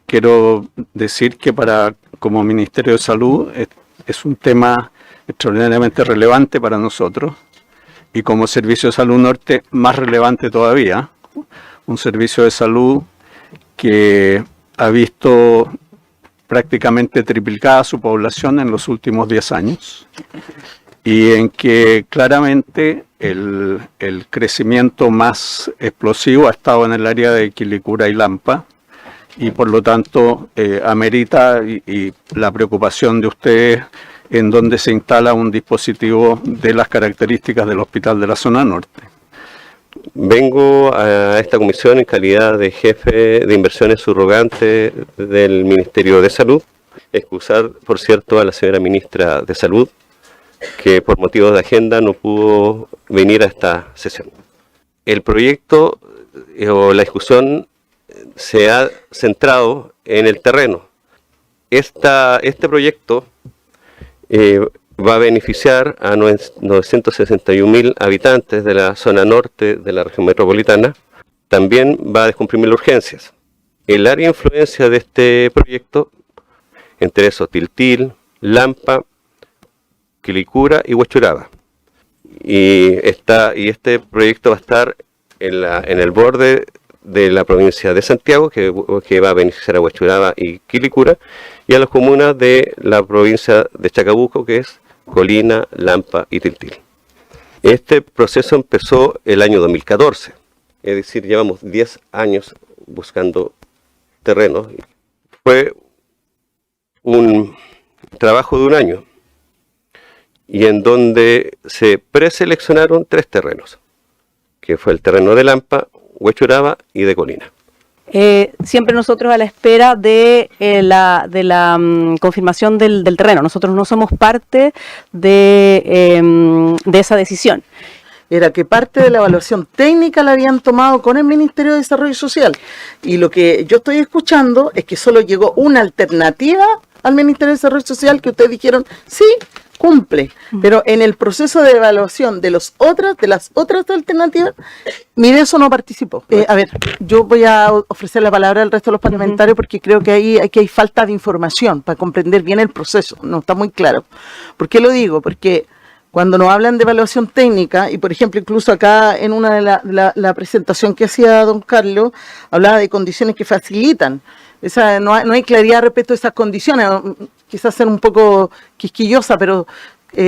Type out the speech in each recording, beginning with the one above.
quiero decir que como Ministerio de Salud es un tema extraordinariamente relevante para nosotros y como Servicio de Salud Norte más relevante todavía. Un servicio de salud que ha visto prácticamente triplicada su población en los últimos 10 años y en que claramente el crecimiento más explosivo ha estado en el área de Quilicura y Lampa y por lo tanto amerita y la preocupación de ustedes en donde se instala un dispositivo de las características del hospital de la zona norte. Vengo a esta comisión en calidad de jefe de inversiones subrogante del Ministerio de Salud. Excusar, por cierto, a la señora ministra de Salud, que por motivos de agenda no pudo venir a esta sesión. El proyecto o la discusión se ha centrado en el terreno. Este proyecto va a beneficiar a 961.000 habitantes de la zona norte de la región metropolitana. También va a descomprimir las urgencias. El área de influencia de este proyecto, entre esos Tiltil, Lampa, Quilicura y Huechuraba. Y este proyecto va a estar en el borde de la provincia de Santiago, que va a beneficiar a Huechuraba y Quilicura, y a las comunas de la provincia de Chacabuco, que es Colina, Lampa y Tiltil. Este proceso empezó el año 2014, es decir, llevamos 10 años buscando terrenos. Fue un trabajo de un año, y en donde se preseleccionaron 3 terrenos, que fue el terreno de Lampa, Huechuraba y de Colina. Siempre nosotros a la espera de la confirmación del terreno. Nosotros no somos parte de esa decisión. Era que parte de la evaluación técnica la habían tomado con el Ministerio de Desarrollo Social. Y lo que yo estoy escuchando es que solo llegó una alternativa al Ministerio de Desarrollo Social que ustedes dijeron, sí, cumple, pero en el proceso de evaluación de las otras alternativas, Mideso no participó. A ver, yo voy a ofrecer la palabra al resto de los parlamentarios porque creo que aquí hay falta de información para comprender bien el proceso, no está muy claro. ¿Por qué lo digo? Porque cuando nos hablan de evaluación técnica, y por ejemplo incluso acá en una de la presentación que hacía don Carlos, hablaba de condiciones que facilitan. No hay claridad respecto a esas condiciones, quizás ser un poco quisquillosa, pero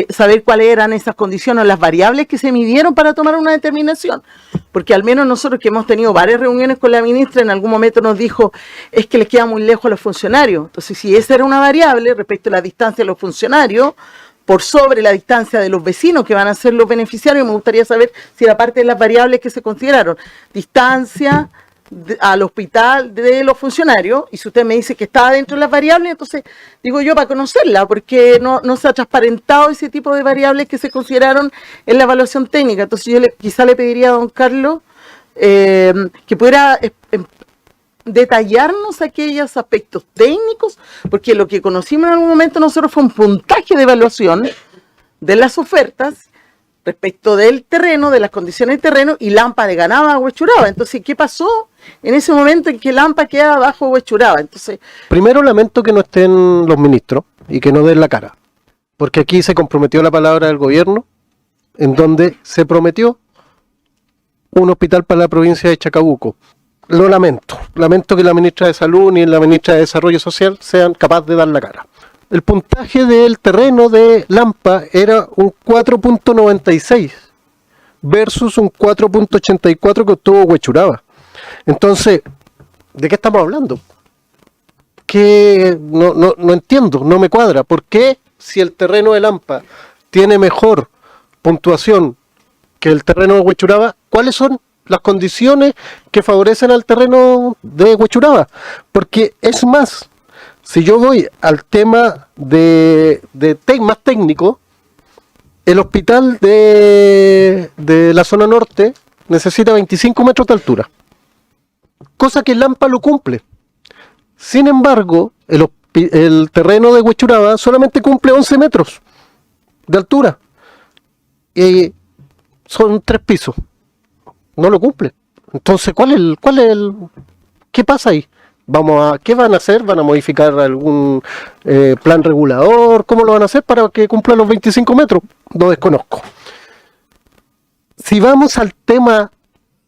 saber cuáles eran esas condiciones, las variables que se midieron para tomar una determinación. Porque al menos nosotros que hemos tenido varias reuniones con la ministra, en algún momento nos dijo, es que les queda muy lejos a los funcionarios. Entonces, si esa era una variable respecto a la distancia de los funcionarios, por sobre la distancia de los vecinos que van a ser los beneficiarios, me gustaría saber si era parte de las variables que se consideraron. Distancia al hospital de los funcionarios, y si usted me dice que estaba dentro de las variables, entonces digo yo para conocerla, porque no se ha transparentado ese tipo de variables que se consideraron en la evaluación técnica. Entonces yo quizá le pediría a don Carlos que pudiera detallarnos aquellos aspectos técnicos, porque lo que conocimos en algún momento nosotros fue un puntaje de evaluación de las ofertas respecto del terreno, de las condiciones del terreno, y Lampa le ganaba a Huechuraba. Entonces, ¿qué pasó en ese momento en que Lampa queda bajo Huechuraba? Entonces, primero lamento que no estén los ministros y que no den la cara, porque aquí se comprometió la palabra del gobierno, en donde se prometió un hospital para la provincia de Chacabuco. Lo lamento que la ministra de Salud ni la ministra de Desarrollo Social sean capaces de dar la cara. El puntaje del terreno de Lampa era un 4.96 versus un 4.84 que obtuvo Huechuraba. Entonces, ¿de qué estamos hablando? Que no entiendo, no me cuadra. ¿Por qué si el terreno de Lampa tiene mejor puntuación que el terreno de Huechuraba, cuáles son las condiciones que favorecen al terreno de Huechuraba? Porque es más, si yo voy al tema más técnico, el hospital de la zona norte necesita 25 metros de altura, cosa que Lampa lo cumple. Sin embargo, el terreno de Huechuraba solamente cumple 11 metros de altura. Y son 3 pisos. No lo cumple. Entonces, ¿qué pasa ahí? ¿Qué van a hacer? ¿Van a modificar algún plan regulador? ¿Cómo lo van a hacer para que cumpla los 25 metros? Lo desconozco. Si vamos al tema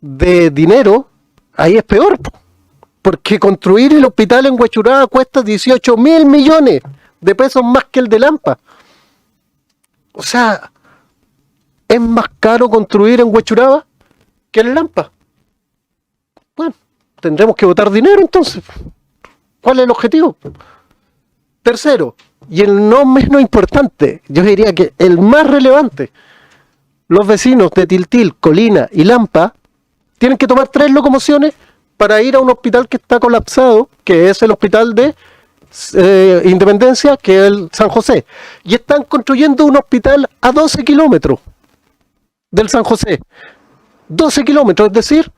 de dinero, ahí es peor, porque construir el hospital en Huechuraba cuesta 18.000 millones de pesos más que el de Lampa. O sea, es más caro construir en Huechuraba que en Lampa. Bueno, tendremos que votar dinero entonces. ¿Cuál es el objetivo? Tercero, y el no menos importante, yo diría que el más relevante, los vecinos de Tiltil, Colina y Lampa tienen que tomar 3 locomociones para ir a un hospital que está colapsado, que es el hospital de Independencia, que es el San José. Y están construyendo un hospital a 12 kilómetros del San José. 12 kilómetros, es decir,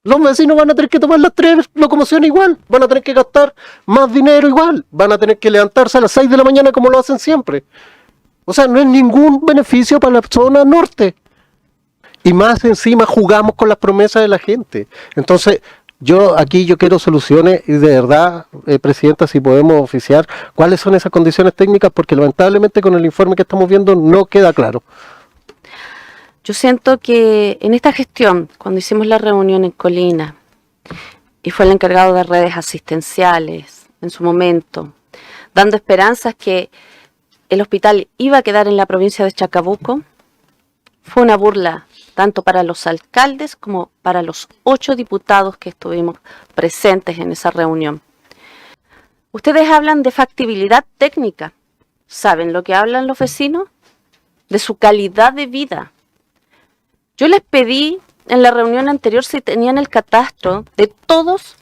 los vecinos van a tener que tomar las 3 locomociones igual, van a tener que gastar más dinero igual, van a tener que levantarse a las 6 de la mañana como lo hacen siempre. O sea, no es ningún beneficio para la zona norte. Y más encima jugamos con las promesas de la gente. Entonces, yo quiero soluciones y de verdad, Presidenta, si podemos oficiar cuáles son esas condiciones técnicas, porque lamentablemente con el informe que estamos viendo no queda claro. Yo siento que en esta gestión, cuando hicimos la reunión en Colina, y fue el encargado de redes asistenciales en su momento, dando esperanzas que el hospital iba a quedar en la provincia de Chacabuco, fue una burla tanto para los alcaldes como para los 8 diputados que estuvimos presentes en esa reunión. Ustedes hablan de factibilidad técnica. ¿Saben lo que hablan los vecinos? De su calidad de vida. Yo les pedí en la reunión anterior si tenían el catastro de todos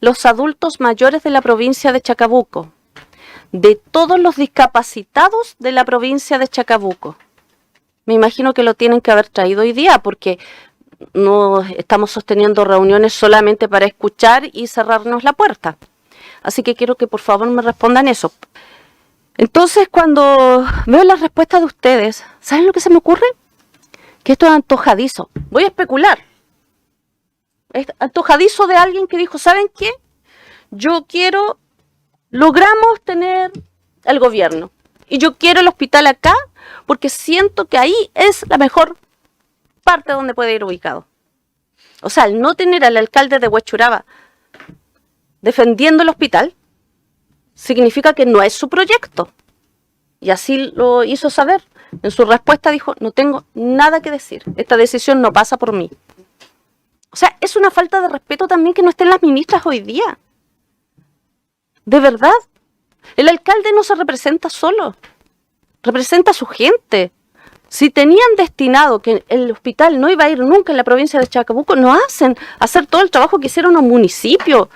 los adultos mayores de la provincia de Chacabuco, de todos los discapacitados de la provincia de Chacabuco. Me imagino que lo tienen que haber traído hoy día, porque no estamos sosteniendo reuniones solamente para escuchar y cerrarnos la puerta. Así que quiero que por favor me respondan eso. Entonces, cuando veo las respuestas de ustedes, ¿saben lo que se me ocurre? Que esto es antojadizo. Voy a especular. Es antojadizo de alguien que dijo, ¿saben qué? Logramos tener el gobierno. Y yo quiero el hospital acá porque siento que ahí es la mejor parte donde puede ir ubicado. O sea, al no tener al alcalde de Huechuraba defendiendo el hospital, significa que no es su proyecto. Y así lo hizo saber. En su respuesta dijo, no tengo nada que decir. Esta decisión no pasa por mí. O sea, es una falta de respeto también que no estén las ministras hoy día. De verdad. El alcalde no se representa solo. Representa a su gente. Si tenían destinado que el hospital no iba a ir nunca en la provincia de Chacabuco, no hacen hacer todo el trabajo que hicieron los municipios.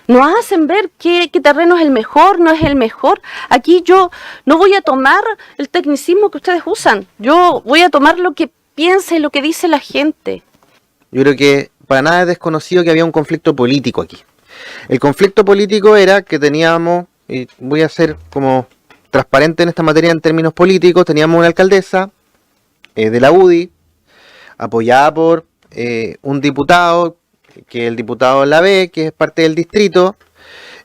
No hacen ver qué terreno es el mejor, no es el mejor. Aquí yo no voy a tomar el tecnicismo que ustedes usan. Yo voy a tomar lo que piensa y lo que dice la gente. Yo creo que para nada es desconocido que había un conflicto político aquí. El conflicto político era que teníamos, y voy a ser como transparente en esta materia en términos políticos, teníamos una alcaldesa de la UDI, apoyada por un diputado, que es el diputado Lavé, que es parte del distrito,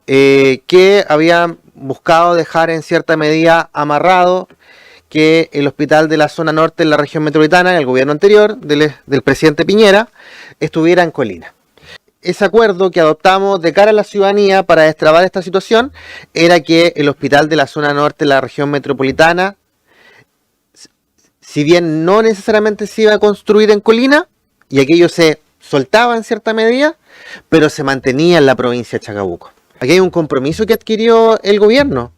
que había buscado dejar en cierta medida amarrado que el hospital de la zona norte en la región metropolitana, en el gobierno anterior, del presidente Piñera, estuviera en Colina. Ese acuerdo que adoptamos de cara a la ciudadanía para destrabar esta situación era que el hospital de la zona norte de la región metropolitana, si bien no necesariamente se iba a construir en Colina, y aquello se soltaba en cierta medida, pero se mantenía en la provincia de Chacabuco. Aquí hay un compromiso que adquirió el gobierno,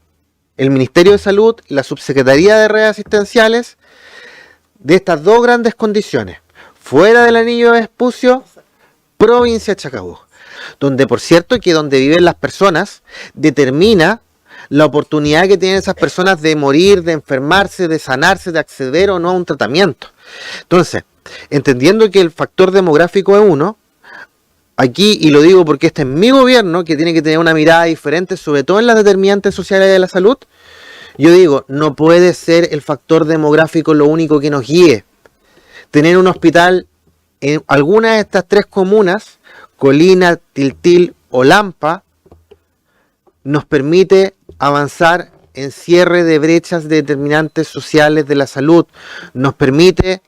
el Ministerio de Salud, la Subsecretaría de Redes Asistenciales, de estas 2 grandes condiciones, fuera del anillo de Vespucio, provincia de Chacabuco, donde por cierto que donde viven las personas determina la oportunidad que tienen esas personas de morir, de enfermarse, de sanarse, de acceder o no a un tratamiento. Entonces, entendiendo que el factor demográfico es uno, aquí, y lo digo porque este es mi gobierno, que tiene que tener una mirada diferente, sobre todo en las determinantes sociales de la salud, yo digo, no puede ser el factor demográfico lo único que nos guíe. Tener un hospital en alguna de estas 3 comunas Colina, Tiltil o Lampa, nos permite avanzar en cierre de brechas de determinantes sociales de la salud, nos permite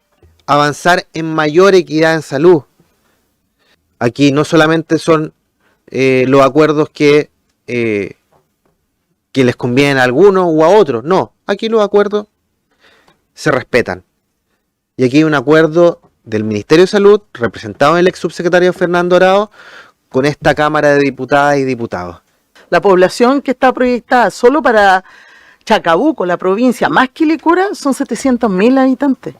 avanzar en mayor equidad en salud. Aquí no solamente son los acuerdos que les convienen a algunos o a otros, no, aquí los acuerdos se respetan. Y aquí hay un acuerdo del Ministerio de Salud, representado en el ex subsecretario Fernando Arao, con esta Cámara de Diputadas y Diputados. La población que está proyectada solo para Chacabuco, la provincia más Quilicura, son 700.000 habitantes.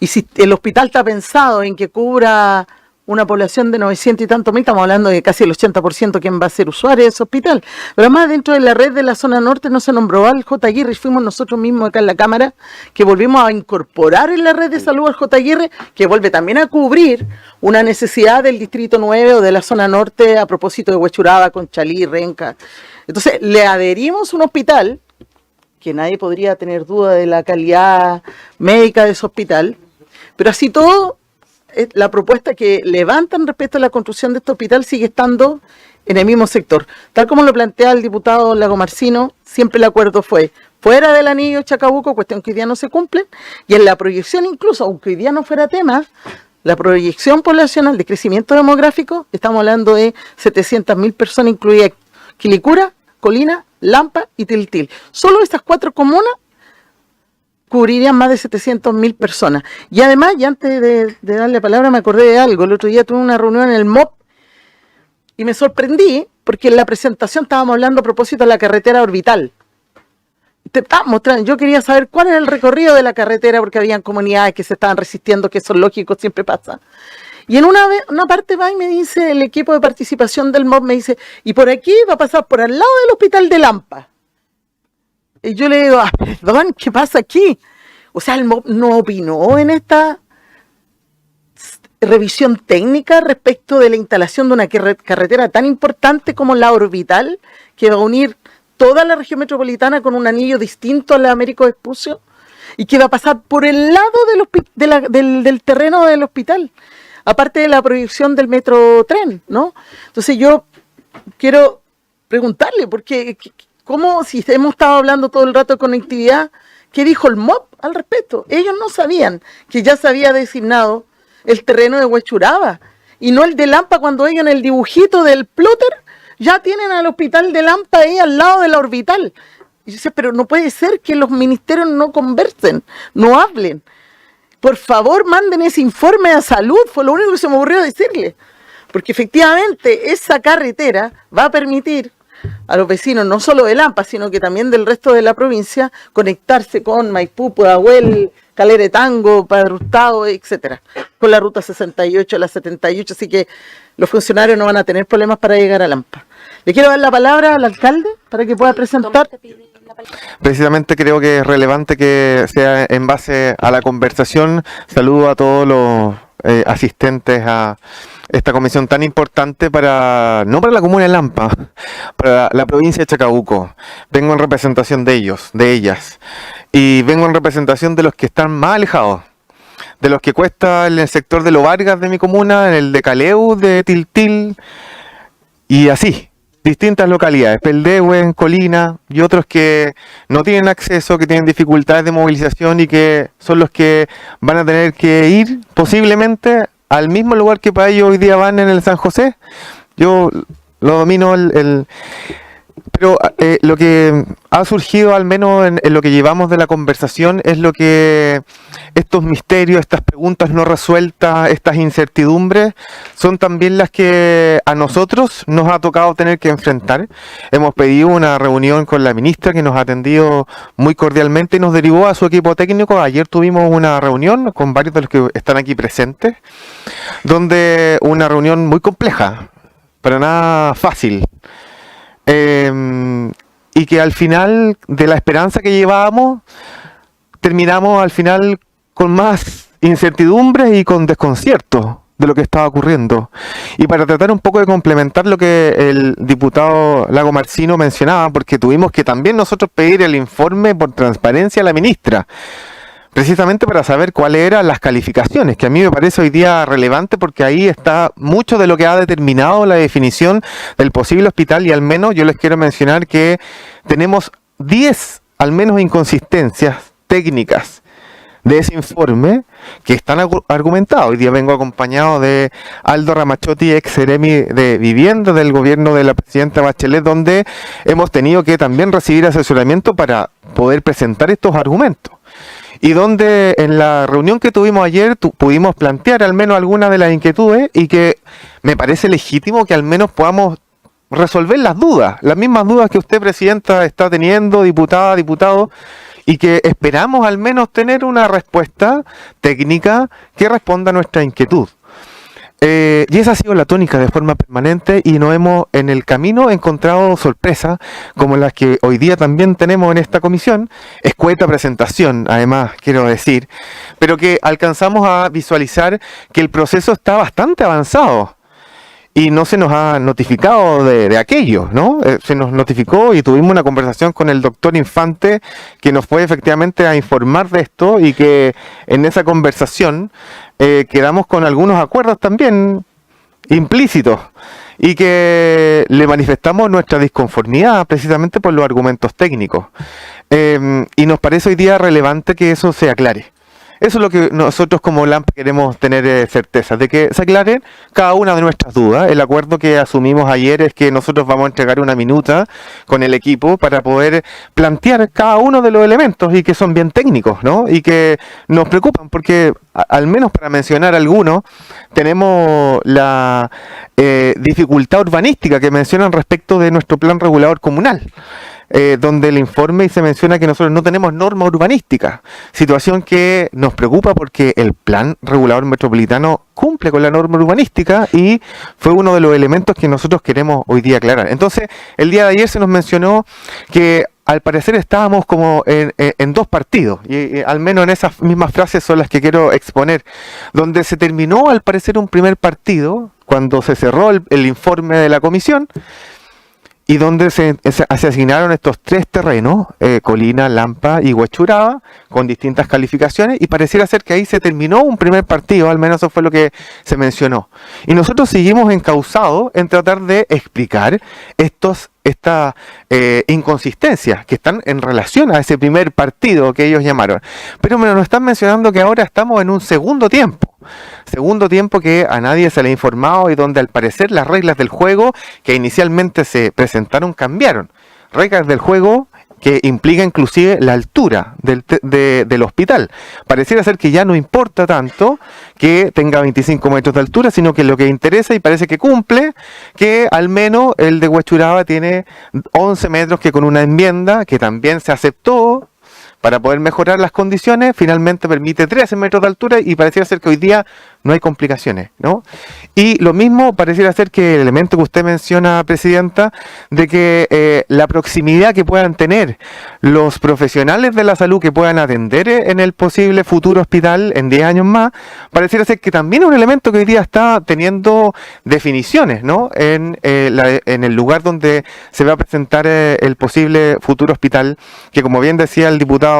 Y si el hospital está pensado en que cubra una población de 900 y tantos mil, estamos hablando de casi el 80% quien va a ser usuario de ese hospital. Pero además, dentro de la red de la zona norte no se nombró al J. Aguirre, fuimos nosotros mismos acá en la Cámara que volvimos a incorporar en la red de salud al J. Aguirre, que vuelve también a cubrir una necesidad del Distrito 9 o de la zona norte a propósito de Huechuraba, Conchalí, Renca. Entonces, le adherimos un hospital, que nadie podría tener duda de la calidad médica de ese hospital, pero así todo, la propuesta que levantan respecto a la construcción de este hospital sigue estando en el mismo sector. Tal como lo plantea el diputado Lagomarsino, siempre el acuerdo fue fuera del anillo Chacabuco, cuestión que hoy día no se cumple, y en la proyección incluso, aunque hoy día no fuera tema, la proyección poblacional de crecimiento demográfico, estamos hablando de 700.000 personas, incluida Quilicura, Colina, Lampa y Tiltil. Solo estas 4 comunas cubrirían más de 700.000 personas. Y además, y antes de darle la palabra, me acordé de algo. El otro día tuve una reunión en el MOP y me sorprendí porque en la presentación estábamos hablando a propósito de la carretera orbital. Te estaba mostrando, yo quería saber cuál era el recorrido de la carretera porque habían comunidades que se estaban resistiendo, que eso es lógico, siempre pasa. Y en una parte va y me dice el equipo de participación del MOP, me dice, y por aquí va a pasar por al lado del hospital de Lampa. Y yo le digo, perdón, ¿qué pasa aquí? O sea, el MOP no opinó en esta revisión técnica respecto de la instalación de una carretera tan importante como la orbital, que va a unir toda la región metropolitana con un anillo distinto a la Américo Vespucio, y que va a pasar por el lado del terreno del hospital, aparte de la proyección del metrotren, ¿no? Entonces yo quiero preguntarle, porque ¿cómo, si hemos estado hablando todo el rato de conectividad, qué dijo el MOP al respecto? Ellos no sabían que ya se había designado el terreno de Huechuraba y no el de Lampa, cuando ellos en el dibujito del plotter ya tienen al hospital de Lampa ahí al lado de la orbital. Y yo decía, pero no puede ser que los ministerios no conversen, no hablen. Por favor, manden ese informe a salud, fue lo único que se me ocurrió decirle. Porque efectivamente esa carretera va a permitir a los vecinos, no solo de Lampa, sino que también del resto de la provincia, conectarse con Maipú, Pudahuel, Calera de Tango, Padre Hurtado, etcétera, con la ruta 68, la 78, así que los funcionarios no van a tener problemas para llegar a Lampa. Le quiero dar la palabra al alcalde para que pueda presentar. Precisamente creo que es relevante que sea en base a la conversación. Saludo a todos los asistentes a esta comisión tan importante no para la comuna de Lampa, para la provincia de Chacabuco. Vengo en representación de ellos, de ellas, y vengo en representación de los que están más alejados, de los que cuesta en el sector de Lo Vargas de mi comuna, en el de Caleu, de Tiltil, y así, distintas localidades, Peldehue, Colina, y otros que no tienen acceso, que tienen dificultades de movilización y que son los que van a tener que ir posiblemente al mismo lugar que para ellos hoy día van en el San José. Yo lo domino pero lo que ha surgido, al menos en lo que llevamos de la conversación, es lo que estos misterios, estas preguntas no resueltas, estas incertidumbres, son también las que a nosotros nos ha tocado tener que enfrentar. Hemos pedido una reunión con la ministra, que nos ha atendido muy cordialmente y nos derivó a su equipo técnico. Ayer tuvimos una reunión con varios de los que están aquí presentes, donde una reunión muy compleja, para nada fácil. Y que al final de la esperanza que llevábamos, terminamos al final con más incertidumbres y con desconcierto de lo que estaba ocurriendo. Y para tratar un poco de complementar lo que el diputado Lagomarsino mencionaba, porque tuvimos que también nosotros pedir el informe por transparencia a la ministra, precisamente para saber cuáles eran las calificaciones, que a mí me parece hoy día relevante porque ahí está mucho de lo que ha determinado la definición del posible hospital, y al menos yo les quiero mencionar que tenemos 10 al menos inconsistencias técnicas de ese informe que están argumentados. Hoy día vengo acompañado de Aldo Ramachotti, ex seremi de Vivienda del gobierno de la presidenta Bachelet, donde hemos tenido que también recibir asesoramiento para poder presentar estos argumentos. Y donde en la reunión que tuvimos ayer pudimos plantear al menos algunas de las inquietudes, y que me parece legítimo que al menos podamos resolver las dudas, las mismas dudas que usted, presidenta, está teniendo, diputada, diputado, y que esperamos al menos tener una respuesta técnica que responda a nuestra inquietud. Y esa ha sido la tónica de forma permanente, y nos hemos en el camino encontrado sorpresas como las que hoy día también tenemos en esta comisión, escueta presentación además quiero decir, pero que alcanzamos a visualizar que el proceso está bastante avanzado. Y no se nos ha notificado de aquello, ¿no? Se nos notificó y tuvimos una conversación con el doctor Infante, que nos fue efectivamente a informar de esto, y que en esa conversación quedamos con algunos acuerdos también implícitos, y que le manifestamos nuestra disconformidad precisamente por los argumentos técnicos. Y nos parece hoy día relevante que eso se aclare. Eso es lo que nosotros como LAMPA queremos tener certeza, de que se aclaren cada una de nuestras dudas. El acuerdo que asumimos ayer es que nosotros vamos a entregar una minuta con el equipo para poder plantear cada uno de los elementos, y que son bien técnicos, ¿no? Y que nos preocupan porque, al menos para mencionar algunos, tenemos la dificultad urbanística que mencionan respecto de nuestro plan regulador comunal. Donde el informe se menciona que nosotros no tenemos norma urbanística, situación que nos preocupa porque el plan regulador metropolitano cumple con la norma urbanística, y fue uno de los elementos que nosotros queremos hoy día aclarar. Entonces, el día de ayer se nos mencionó que al parecer estábamos como en dos partidos, y al menos en esas mismas frases son las que quiero exponer, donde se terminó al parecer un primer partido cuando se cerró el informe de la comisión, y donde se asignaron estos 3 terrenos, Colina, Lampa y Huechuraba, con distintas calificaciones, y pareciera ser que ahí se terminó un primer partido, al menos eso fue lo que se mencionó. Y nosotros seguimos encausados en tratar de explicar estas inconsistencias que están en relación a ese primer partido que ellos llamaron. Pero nos están mencionando que ahora estamos en un segundo tiempo que a nadie se le ha informado, y donde al parecer las reglas del juego que inicialmente se presentaron cambiaron. Reglas del juego que implica inclusive la altura del hospital. Pareciera ser que ya no importa tanto que tenga 25 metros de altura, sino que lo que interesa, y parece que cumple, que al menos el de Huechuraba tiene 11 metros, que con una enmienda que también se aceptó para poder mejorar las condiciones, finalmente permite 13 metros de altura, y pareciera ser que hoy día no hay complicaciones, ¿no? Y lo mismo pareciera ser que el elemento que usted menciona, presidenta, de que la proximidad que puedan tener los profesionales de la salud que puedan atender en el posible futuro hospital en 10 años más, pareciera ser que también es un elemento que hoy día está teniendo definiciones, ¿no? En el lugar donde se va a presentar el posible futuro hospital, que, como bien decía el diputado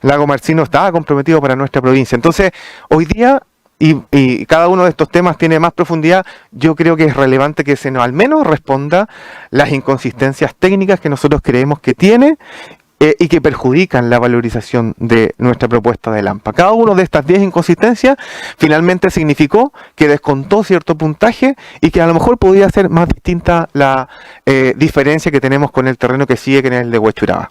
Lago Marcino, estaba comprometido para nuestra provincia. Entonces, hoy día, y cada uno de estos temas tiene más profundidad, yo creo que es relevante que se nos al menos responda las inconsistencias técnicas que nosotros creemos que tiene, y que perjudican la valorización de nuestra propuesta de LAMPA. Cada una de estas 10 inconsistencias finalmente significó que descontó cierto puntaje, y que a lo mejor podría ser más distinta la diferencia que tenemos con el terreno que sigue, que es el de Huechuraba.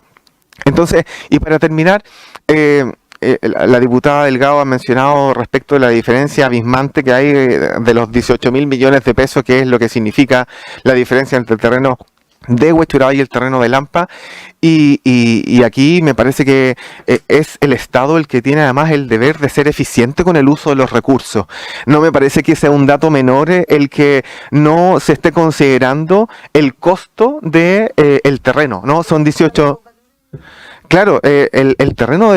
Entonces, y para terminar, la diputada Delgado ha mencionado respecto de la diferencia abismante que hay de los 18.000 millones de pesos, que es lo que significa la diferencia entre el terreno de Huechuraba y el terreno de Lampa, y aquí me parece que es el Estado el que tiene además el deber de ser eficiente con el uso de los recursos. No me parece que sea un dato menor el que no se esté considerando el costo de el terreno, ¿no? Son 18... Claro, el terreno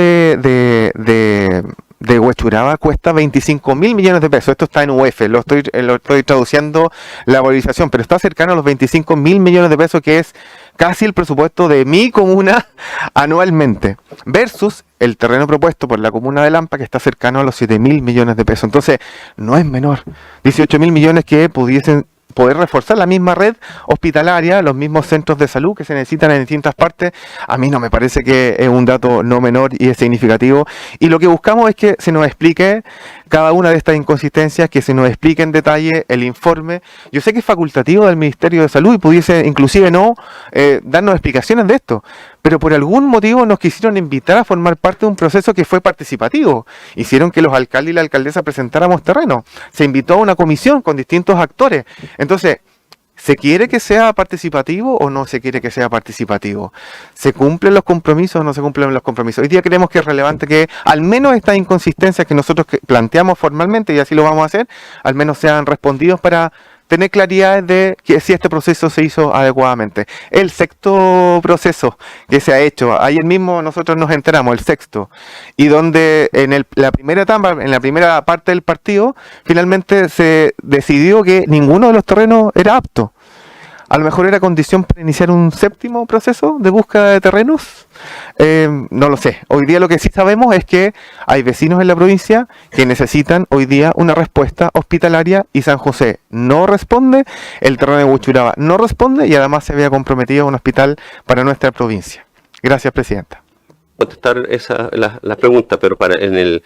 de Huechuraba cuesta 25.000 millones de pesos. Esto está en UF, lo estoy traduciendo la valorización, pero está cercano a los 25.000 millones de pesos, que es casi el presupuesto de mi comuna anualmente, versus el terreno propuesto por la comuna de Lampa, que está cercano a los 7.000 millones de pesos. Entonces, no es menor. 18.000 millones que pudiesen poder reforzar la misma red hospitalaria, los mismos centros de salud que se necesitan en distintas partes. A mí no me parece que es un dato no menor y es significativo. Y lo que buscamos es que se nos explique cada una de estas inconsistencias, que se nos explique en detalle el informe. Yo sé que es facultativo del Ministerio de Salud y pudiese inclusive no darnos explicaciones de esto, pero por algún motivo nos quisieron invitar a formar parte de un proceso que fue participativo. Hicieron que los alcaldes y la alcaldesa presentáramos terreno. Se invitó a una comisión con distintos actores. Entonces, ¿se quiere que sea participativo o no se quiere que sea participativo? ¿Se cumplen los compromisos o no se cumplen los compromisos? Hoy día creemos que es relevante que al menos estas inconsistencias que nosotros planteamos formalmente, y así lo vamos a hacer, al menos sean respondidos para tener claridad de que si este proceso se hizo adecuadamente. El sexto proceso que se ha hecho, ayer mismo nosotros nos enteramos, el sexto, y donde en la primera etapa, en la primera parte del partido, finalmente se decidió que ninguno de los terrenos era apto. A lo mejor era condición para iniciar un séptimo proceso de búsqueda de terrenos. No lo sé. Hoy día lo que sí sabemos es que hay vecinos en la provincia que necesitan hoy día una respuesta hospitalaria y San José no responde, el terreno de Huechuraba no responde y además se había comprometido un hospital para nuestra provincia. Gracias, Presidenta. Contestar la pregunta, pero en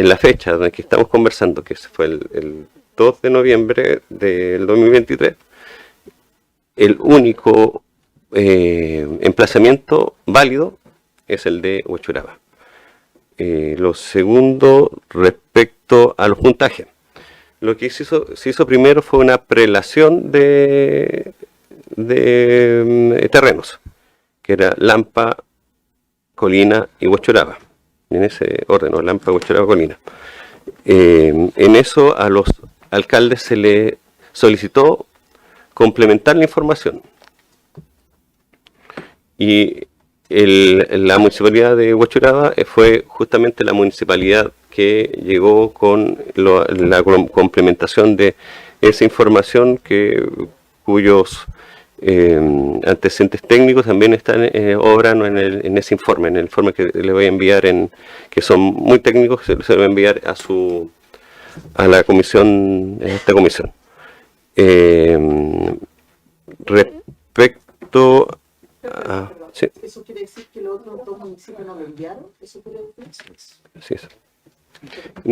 la fecha en que estamos conversando, que fue el 2 de noviembre del 2023, el único emplazamiento válido es el de Huechuraba. Lo segundo, respecto a los puntajes. Lo que se hizo primero fue una prelación de terrenos, que era Lampa, Colina y Huechuraba. En ese orden, ¿no? Lampa, Huechuraba, Colina. En eso a los alcaldes se le solicitó complementar la información. Y la municipalidad de Huechuraba fue justamente la municipalidad que llegó con la complementación de esa información cuyos antecedentes técnicos también están obran en ese informe, en el informe que le voy a enviar, que son muy técnicos, se lo voy a enviar a la comisión, esta comisión. Respecto a... Sí. ¿Eso quiere decir que los otros dos municipios no lo enviaron? ¿Eso quiere decir? Así es.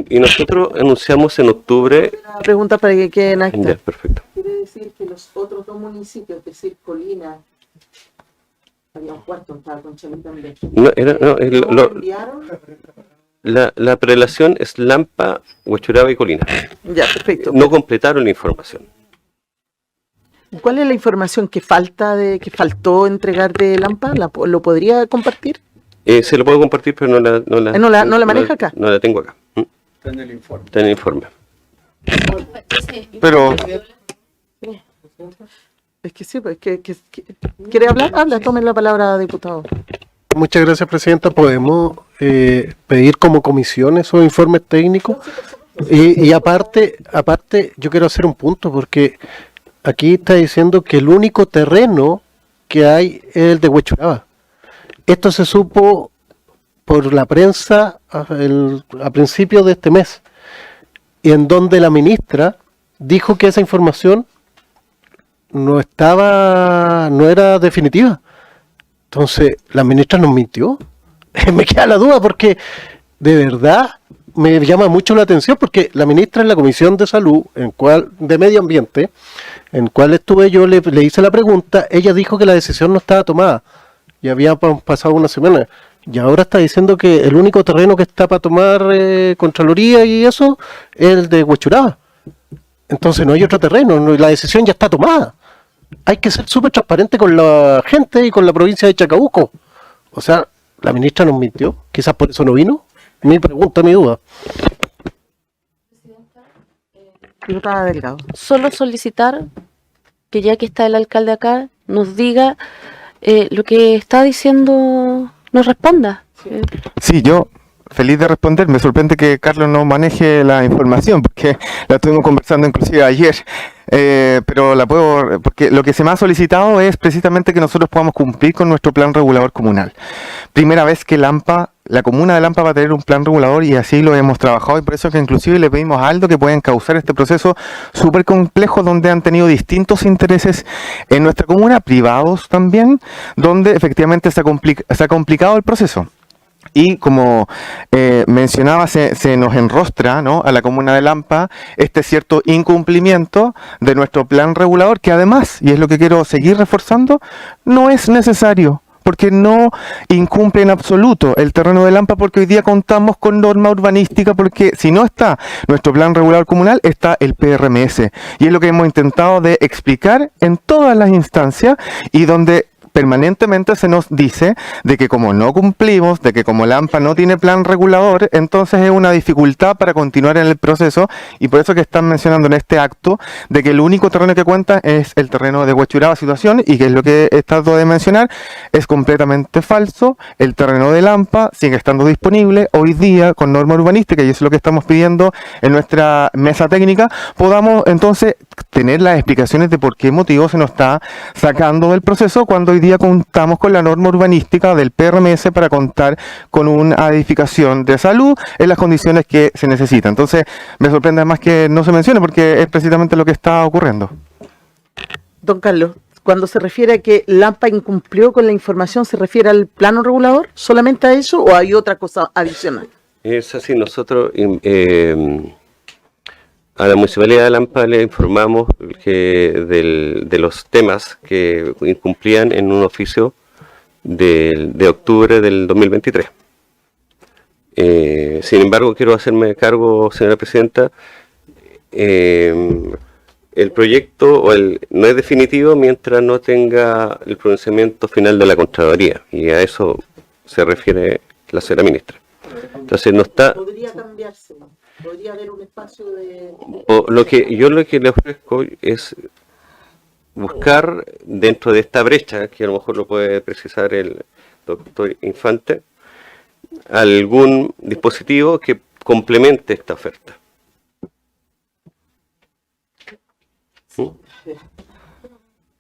Y nosotros anunciamos en octubre... Una pregunta para que quede en acta. Ya, perfecto. ¿Quiere decir que los otros dos municipios, es decir, Colina, había un cuarto, estaba con Chalí también, ¿No enviaron? La prelación es Lampa, Huechuraba y Colina. Ya, perfecto. No completaron la información. ¿Cuál es la información que faltó entregar de Lampa? ¿Lo podría compartir? Se lo puedo compartir, pero no la maneja acá. No la tengo acá. Está en el informe. Está en el informe. Pero Es que sí, pues, ¿quiere hablar? Habla, tomen la palabra, diputado. Muchas gracias, Presidenta. ¿Podemos pedir como comisión esos informes técnicos? Y aparte, yo quiero hacer un punto, porque aquí está diciendo que el único terreno que hay es el de Huechuraba. Esto se supo por la prensa a principios de este mes, y en donde la ministra dijo que esa información no era definitiva. Entonces, la ministra nos mintió. Me queda la duda, porque de verdad me llama mucho la atención, porque la ministra en la Comisión de Salud, de Medio Ambiente, en cual estuve yo, le hice la pregunta, ella dijo que la decisión no estaba tomada. Ya había pasado una semana. Y ahora está diciendo que el único terreno que está para tomar Contraloría y eso es el de Huechuraba. Entonces no hay otro terreno, la decisión ya está tomada. Hay que ser súper transparente con la gente y con la provincia de Chacabuco. O sea, la ministra nos mintió. Quizás por eso no vino. Mi pregunta, mi duda. Diputada Delgado. Solo solicitar que, ya que está el alcalde acá, nos diga lo que está diciendo, nos responda. sí, yo feliz de responder. Me sorprende que Carlos no maneje la información, porque la estuvimos conversando inclusive ayer. pero la puedo, porque lo que se me ha solicitado es precisamente que nosotros podamos cumplir con nuestro plan regulador comunal. Primera vez que la comuna de Lampa va a tener un plan regulador y así lo hemos trabajado, y por eso que inclusive le pedimos a Aldo que pueda encauzar este proceso súper complejo donde han tenido distintos intereses en nuestra comuna, privados también, donde efectivamente se ha complicado el proceso. Y como mencionaba, se nos enrostra, ¿no?, a la comuna de Lampa este cierto incumplimiento de nuestro plan regulador, que además, y es lo que quiero seguir reforzando, no es necesario, porque no incumple en absoluto el terreno de Lampa, porque hoy día contamos con norma urbanística, porque si no está nuestro plan regulador comunal, está el PRMS. Y es lo que hemos intentado de explicar en todas las instancias, y donde permanentemente se nos dice de que como no cumplimos, de que como Lampa no tiene plan regulador, entonces es una dificultad para continuar en el proceso, y por eso que están mencionando en este acto de que el único terreno que cuenta es el terreno de Huachuraba situación, y que es lo que he estado de mencionar, es completamente falso. El terreno de Lampa sigue estando disponible hoy día con norma urbanística, y eso es lo que estamos pidiendo en nuestra mesa técnica, podamos entonces tener las explicaciones de por qué motivo se nos está sacando del proceso cuando hoy día contamos con la norma urbanística del PRMS para contar con una edificación de salud en las condiciones que se necesitan. Entonces, me sorprende además que no se mencione, porque es precisamente lo que está ocurriendo. Don Carlos, cuando se refiere a que Lampa incumplió con la información, ¿se refiere al plano regulador? ¿Solamente a eso o hay otra cosa adicional? Es así, nosotros a la Municipalidad de Lampa le informamos que de los temas que incumplían en un oficio de octubre del 2023. Sin embargo, quiero hacerme cargo, señora Presidenta, el proyecto no es definitivo mientras no tenga el pronunciamiento final de la Contraloría, y a eso se refiere la señora ministra. Entonces no está... Podría cambiarse, podría haber un espacio de... Lo que le ofrezco es buscar dentro de esta brecha, que a lo mejor lo puede precisar el doctor Infante, algún dispositivo que complemente esta oferta.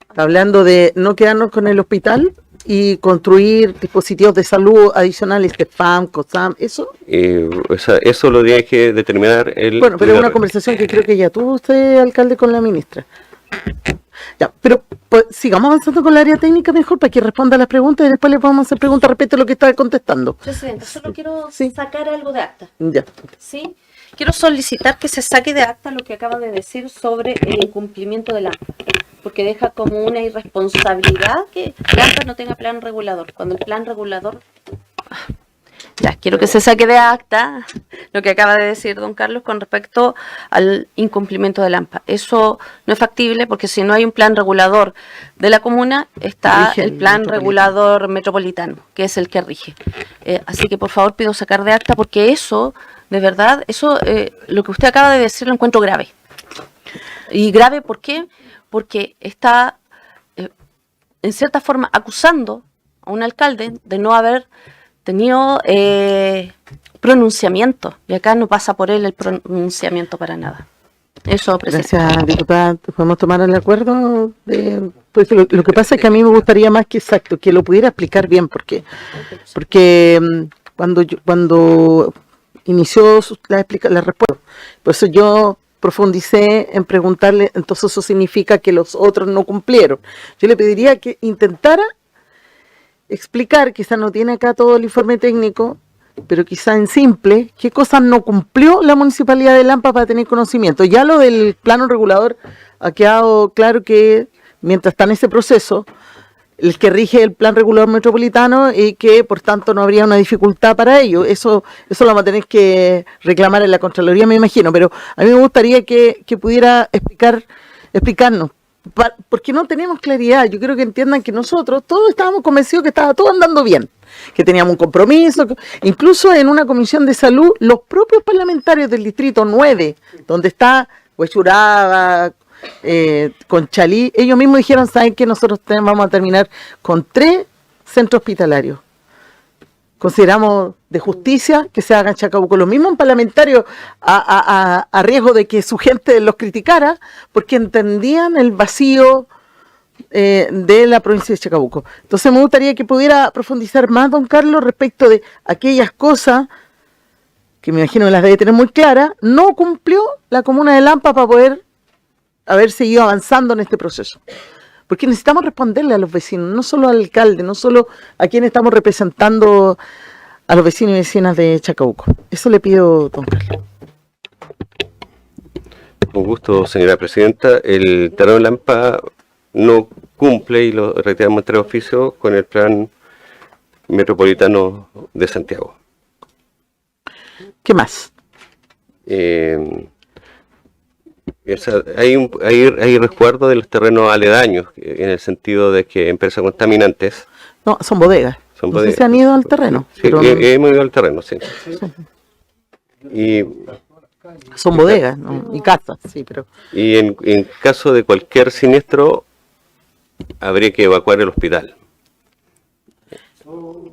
Está hablando de no quedarnos con el hospital y construir dispositivos de salud adicionales, FAM, COSAM, ¿eso? Eso lo tiene que determinar el... Bueno, pero es una conversación que creo que ya tuvo usted, alcalde, con la ministra. Ya, pero pues, sigamos avanzando con la área técnica mejor para que responda a las preguntas, y después le vamos a hacer preguntas respecto a lo que está contestando. Presidenta, solo quiero Sí. sacar algo de acta. Ya. ¿Sí? Quiero solicitar que se saque de acta lo que acaba de decir sobre el incumplimiento de la AMPA, porque deja como una irresponsabilidad que la AMPA no tenga plan regulador, cuando el plan regulador... Ya, quiero que se saque de acta lo que acaba de decir don Carlos con respecto al incumplimiento del AMPA. Eso no es factible, porque si no hay un plan regulador de la comuna, está Rige el plan regulador metropolitano, que es el que rige. Así que por favor pido sacar de acta, porque eso, de verdad, eso lo que usted acaba de decir lo encuentro grave. Y grave, ¿por qué? Porque está, en cierta forma, acusando a un alcalde de no haber tenido pronunciamiento, y acá no pasa por él el pronunciamiento para nada. Eso, presidente. Gracias, diputada. ¿Podemos tomar el acuerdo? Pues lo que pasa es que a mí me gustaría más que lo pudiera explicar bien, porque cuando inició la respuesta, por eso yo profundicé en preguntarle, entonces eso significa que los otros no cumplieron. Yo le pediría que intentara explicar, quizás no tiene acá todo el informe técnico, pero quizá en simple, qué cosas no cumplió la Municipalidad de Lampa para tener conocimiento. Ya lo del plano regulador ha quedado claro que mientras está en ese proceso, el que rige el plan regulador metropolitano, y que por tanto no habría una dificultad para ello. Eso lo vamos a tener que reclamar en la Contraloría, me imagino, pero a mí me gustaría que pudiera explicarnos. Porque no tenemos claridad. Yo quiero que entiendan que nosotros todos estábamos convencidos que estaba todo andando bien, que teníamos un compromiso, incluso en una comisión de salud, los propios parlamentarios del distrito 9, donde está Huechuraba, Conchalí, ellos mismos dijeron, ¿saben qué? Nosotros vamos a terminar con 3 centros hospitalarios, consideramos de justicia que se haga en Chacabuco. Los mismos parlamentarios a riesgo de que su gente los criticara porque entendían el vacío de la provincia de Chacabuco. Entonces me gustaría que pudiera profundizar más, don Carlos, respecto de aquellas cosas que me imagino que las debe tener muy claras, no cumplió la comuna de Lampa para poder haber seguido avanzando en este proceso. Porque necesitamos responderle a los vecinos, no solo al alcalde, no solo a quien estamos representando a los vecinos y vecinas de Chacabuco. Eso le pido, don Carlos. Con gusto, señora presidenta. El terreno de Lampa no cumple, y lo reiteramos entre oficios, con el plan metropolitano de Santiago. ¿Qué más? Hay resguardo de los terrenos aledaños, en el sentido de que empresas contaminantes... No, son bodegas. No sé si se han ido al terreno. Sí, pero hemos ido al terreno, sí. Y son bodegas, ¿no? Y casas, sí, pero... Y en caso de cualquier siniestro, habría que evacuar el hospital.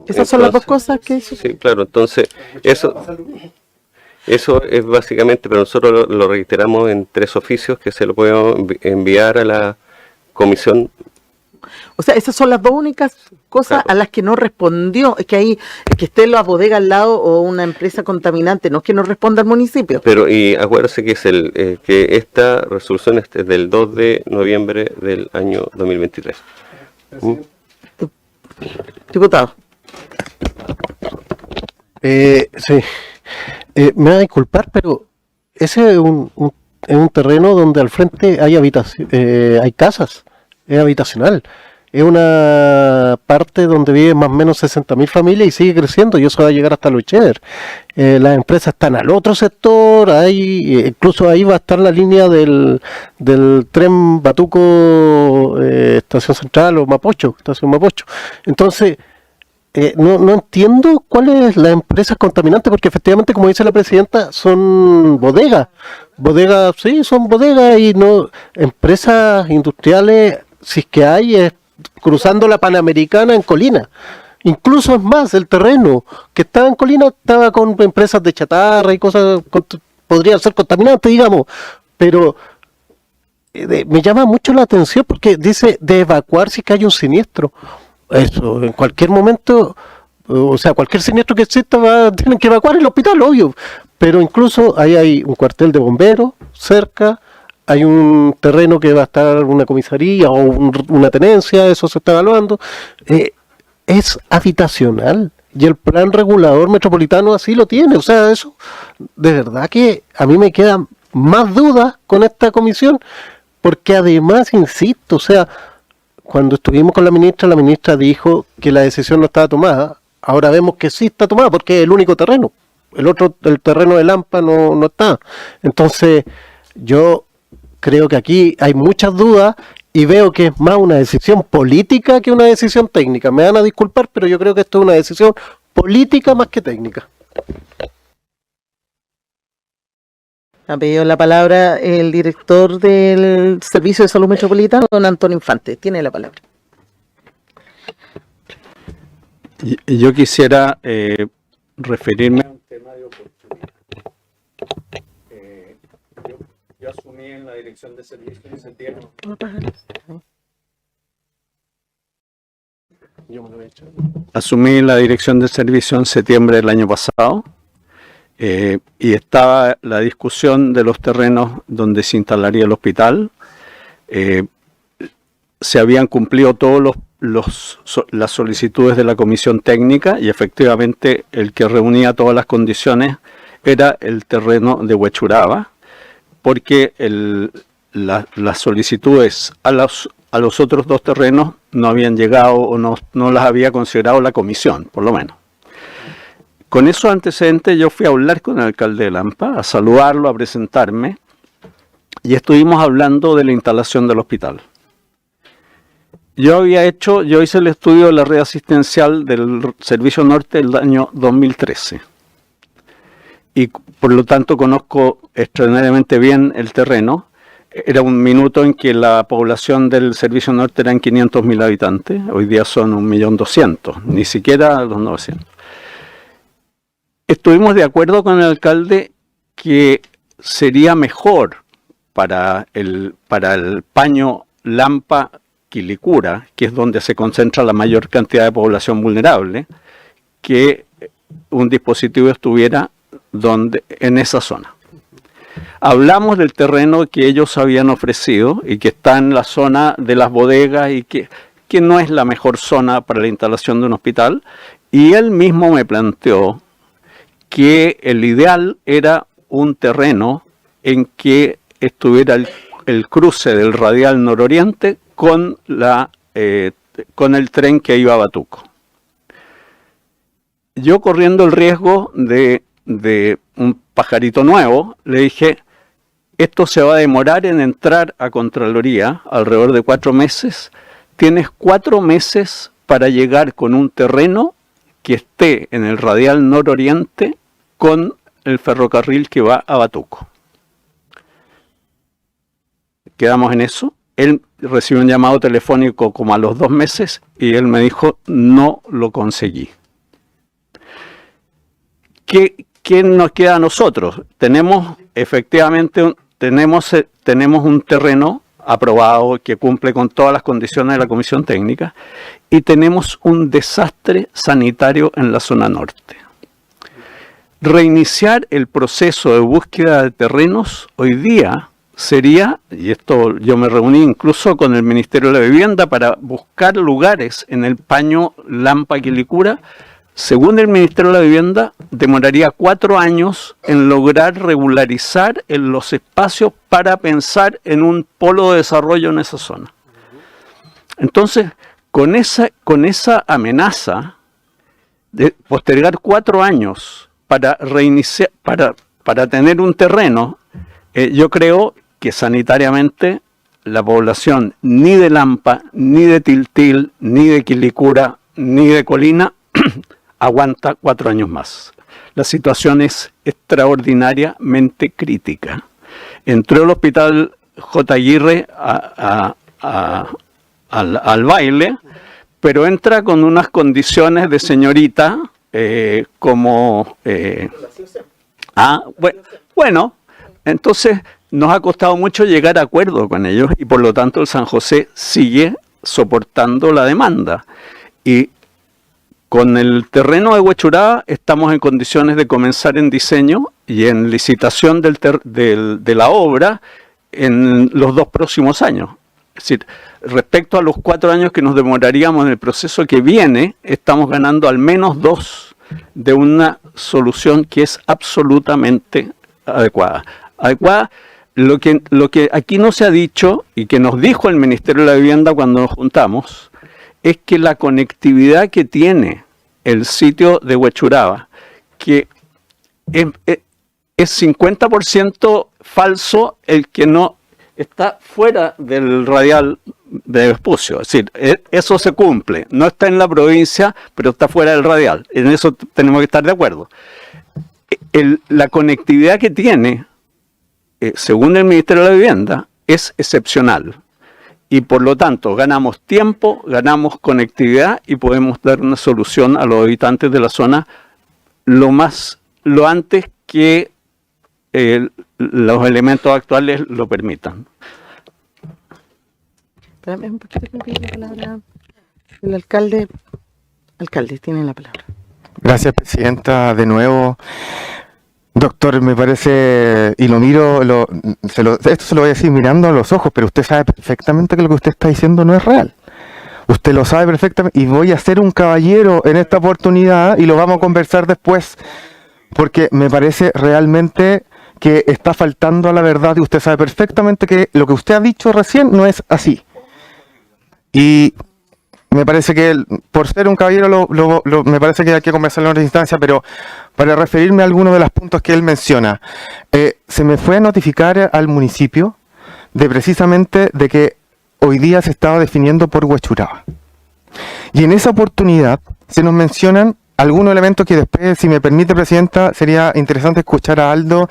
Esas son las dos cosas que hizo. Sí, claro, entonces, eso es básicamente, pero nosotros lo reiteramos en 3 oficios que se lo podemos enviar a la comisión. O sea, esas son las dos únicas cosas, claro, a las que no respondió. Es que ahí, que esté la bodega al lado o una empresa contaminante, no es que no responda al municipio. Pero, y acuérdese que que esta resolución es del 2 de noviembre del año 2023. Diputado. Sí. Me va a disculpar, pero ese es un terreno donde al frente hay hay casas, es habitacional. Es una parte donde viven más o menos 60.000 familias y sigue creciendo, y eso va a llegar hasta los Cheder. Las empresas están al otro sector, incluso ahí va a estar la línea del tren Batuco, Estación Central, o Mapocho, Estación Mapocho. Entonces, no entiendo cuáles las empresas contaminantes, porque efectivamente, como dice la presidenta, son bodegas. Bodegas, sí, son bodegas, y no empresas industriales, si es que hay, es cruzando la Panamericana en Colina. Incluso es más, el terreno que estaba en Colina estaba con empresas de chatarra y cosas, podrían ser contaminantes, digamos, pero me llama mucho la atención porque dice de evacuar si que hay un siniestro. Eso, en cualquier momento, o sea, cualquier siniestro que exista tienen que evacuar el hospital, obvio, pero incluso ahí hay un cuartel de bomberos cerca, hay un terreno que va a estar una comisaría o una tenencia, eso se está evaluando. Es habitacional, y el plan regulador metropolitano así lo tiene. O sea, eso, de verdad que a mí me quedan más dudas con esta comisión, porque además, insisto, o sea, cuando estuvimos con la ministra dijo que la decisión no estaba tomada. Ahora vemos que sí está tomada, porque es el único terreno. El terreno de Lampa no está. Entonces, yo creo que aquí hay muchas dudas y veo que es más una decisión política que una decisión técnica. Me van a disculpar, pero yo creo que esto es una decisión política más que técnica. Ha pedido la palabra el director del Servicio de Salud Metropolitano, don Antonio Infante. Tiene la palabra. Yo quisiera referirme a un tema de oportunidad. Yo asumí en la dirección de servicio en septiembre. Asumí la dirección de servicio en septiembre del año pasado, y estaba la discusión de los terrenos donde se instalaría el hospital. Se habían cumplido todas las solicitudes de la comisión técnica, y efectivamente el que reunía todas las condiciones era el terreno de Huechuraba, porque las solicitudes a los otros 2 terrenos no habían llegado, o no las había considerado la comisión, por lo menos. Con esos antecedentes yo fui a hablar con el alcalde de Lampa, a saludarlo, a presentarme, y estuvimos hablando de la instalación del hospital. Yo hice el estudio de la red asistencial del Servicio Norte del año 2013. Y por lo tanto conozco extraordinariamente bien el terreno. Era un minuto en que la población del Servicio Norte eran 500.000 habitantes, hoy día son 1.200.000, ni siquiera los 900. estuvimos de acuerdo con el alcalde que sería mejor para el paño Lampa Quilicura, que es donde se concentra la mayor cantidad de población vulnerable, que un dispositivo estuviera en esa zona. Hablamos del terreno que ellos habían ofrecido y que está en la zona de las bodegas y que no es la mejor zona para la instalación de un hospital, y él mismo me planteó que el ideal era un terreno en que estuviera el cruce del radial nororiente con el tren que iba a Batuco. Yo, corriendo el riesgo de un pajarito nuevo, le dije: esto se va a demorar en entrar a Contraloría alrededor de 4 meses. Tienes 4 meses para llegar con un terreno que esté en el radial nororiente con el ferrocarril que va a Batuco. Quedamos en eso. Él recibió un llamado telefónico como a los 2 meses y él me dijo: no lo conseguí. ¿Qué nos queda a nosotros? Tenemos efectivamente tenemos un terreno aprobado que cumple con todas las condiciones de la comisión técnica, y tenemos un desastre sanitario en la zona norte. Reiniciar el proceso de búsqueda de terrenos hoy día sería, y esto yo me reuní incluso con el Ministerio de la Vivienda para buscar lugares en el paño Lampa Quilicura. Según el Ministerio de la Vivienda, demoraría 4 años en lograr regularizar en los espacios para pensar en un polo de desarrollo en esa zona. Entonces, con esa amenaza de postergar 4 años para reiniciar, para tener un terreno, yo creo que sanitariamente la población ni de Lampa, ni de Tiltil, ni de Quilicura, ni de Colina aguanta 4 años más. La situación es extraordinariamente crítica. Entró el hospital J. Aguirre al baile, pero entra con unas condiciones de señorita bueno, entonces nos ha costado mucho llegar a acuerdo con ellos y por lo tanto el San José sigue soportando la demanda. Y con el terreno de Huechuraba estamos en condiciones de comenzar en diseño y en licitación de la obra en los 2 próximos años. Es decir, respecto a los 4 años que nos demoraríamos en el proceso que viene, estamos ganando al menos 2 de una solución que es absolutamente adecuada. Lo que aquí no se ha dicho y que nos dijo el Ministerio de la Vivienda cuando nos juntamos es que la conectividad que tiene el sitio de Huechuraba, que es 50% falso el que no está fuera del radial de Vespucio. Es decir, eso se cumple. No está en la provincia, pero está fuera del radial. En eso tenemos que estar de acuerdo. La conectividad que tiene, según el Ministerio de la Vivienda, es excepcional. Y por lo tanto, ganamos tiempo, ganamos conectividad y podemos dar una solución a los habitantes de la zona lo antes que los elementos actuales lo permitan. Espérame un poquito que me pide la palabra el alcalde. Alcalde, tiene la palabra. Gracias, presidenta, de nuevo. Doctor, me parece, y lo miro, esto se lo voy a decir mirando a los ojos, pero usted sabe perfectamente que lo que usted está diciendo no es real. Usted lo sabe perfectamente y voy a ser un caballero en esta oportunidad y lo vamos a conversar después, porque me parece realmente que está faltando a la verdad y usted sabe perfectamente que lo que usted ha dicho recién no es así. Y me parece que por ser un caballero me parece que hay que conversarlo en otra instancia, pero para referirme a algunos de los puntos que él menciona, se me fue a notificar al municipio precisamente de que hoy día se estaba definiendo por Huechuraba. Y en esa oportunidad se nos mencionan algunos elementos que después, si me permite, Presidenta, sería interesante escuchar a Aldo,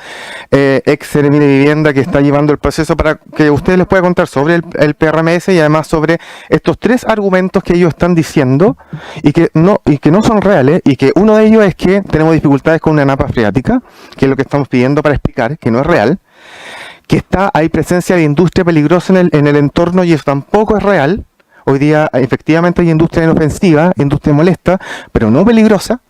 ex Seremi de Vivienda, que está llevando el proceso, para que usted les pueda contar sobre el PRMS y además sobre estos 3 argumentos que ellos están diciendo y que no son reales, y que uno de ellos es que tenemos dificultades con una napa freática, que es lo que estamos pidiendo para explicar, que no es real, que hay presencia de industria peligrosa en el entorno, y eso tampoco es real. Hoy día efectivamente hay industria inofensiva, industria molesta, pero no peligrosa,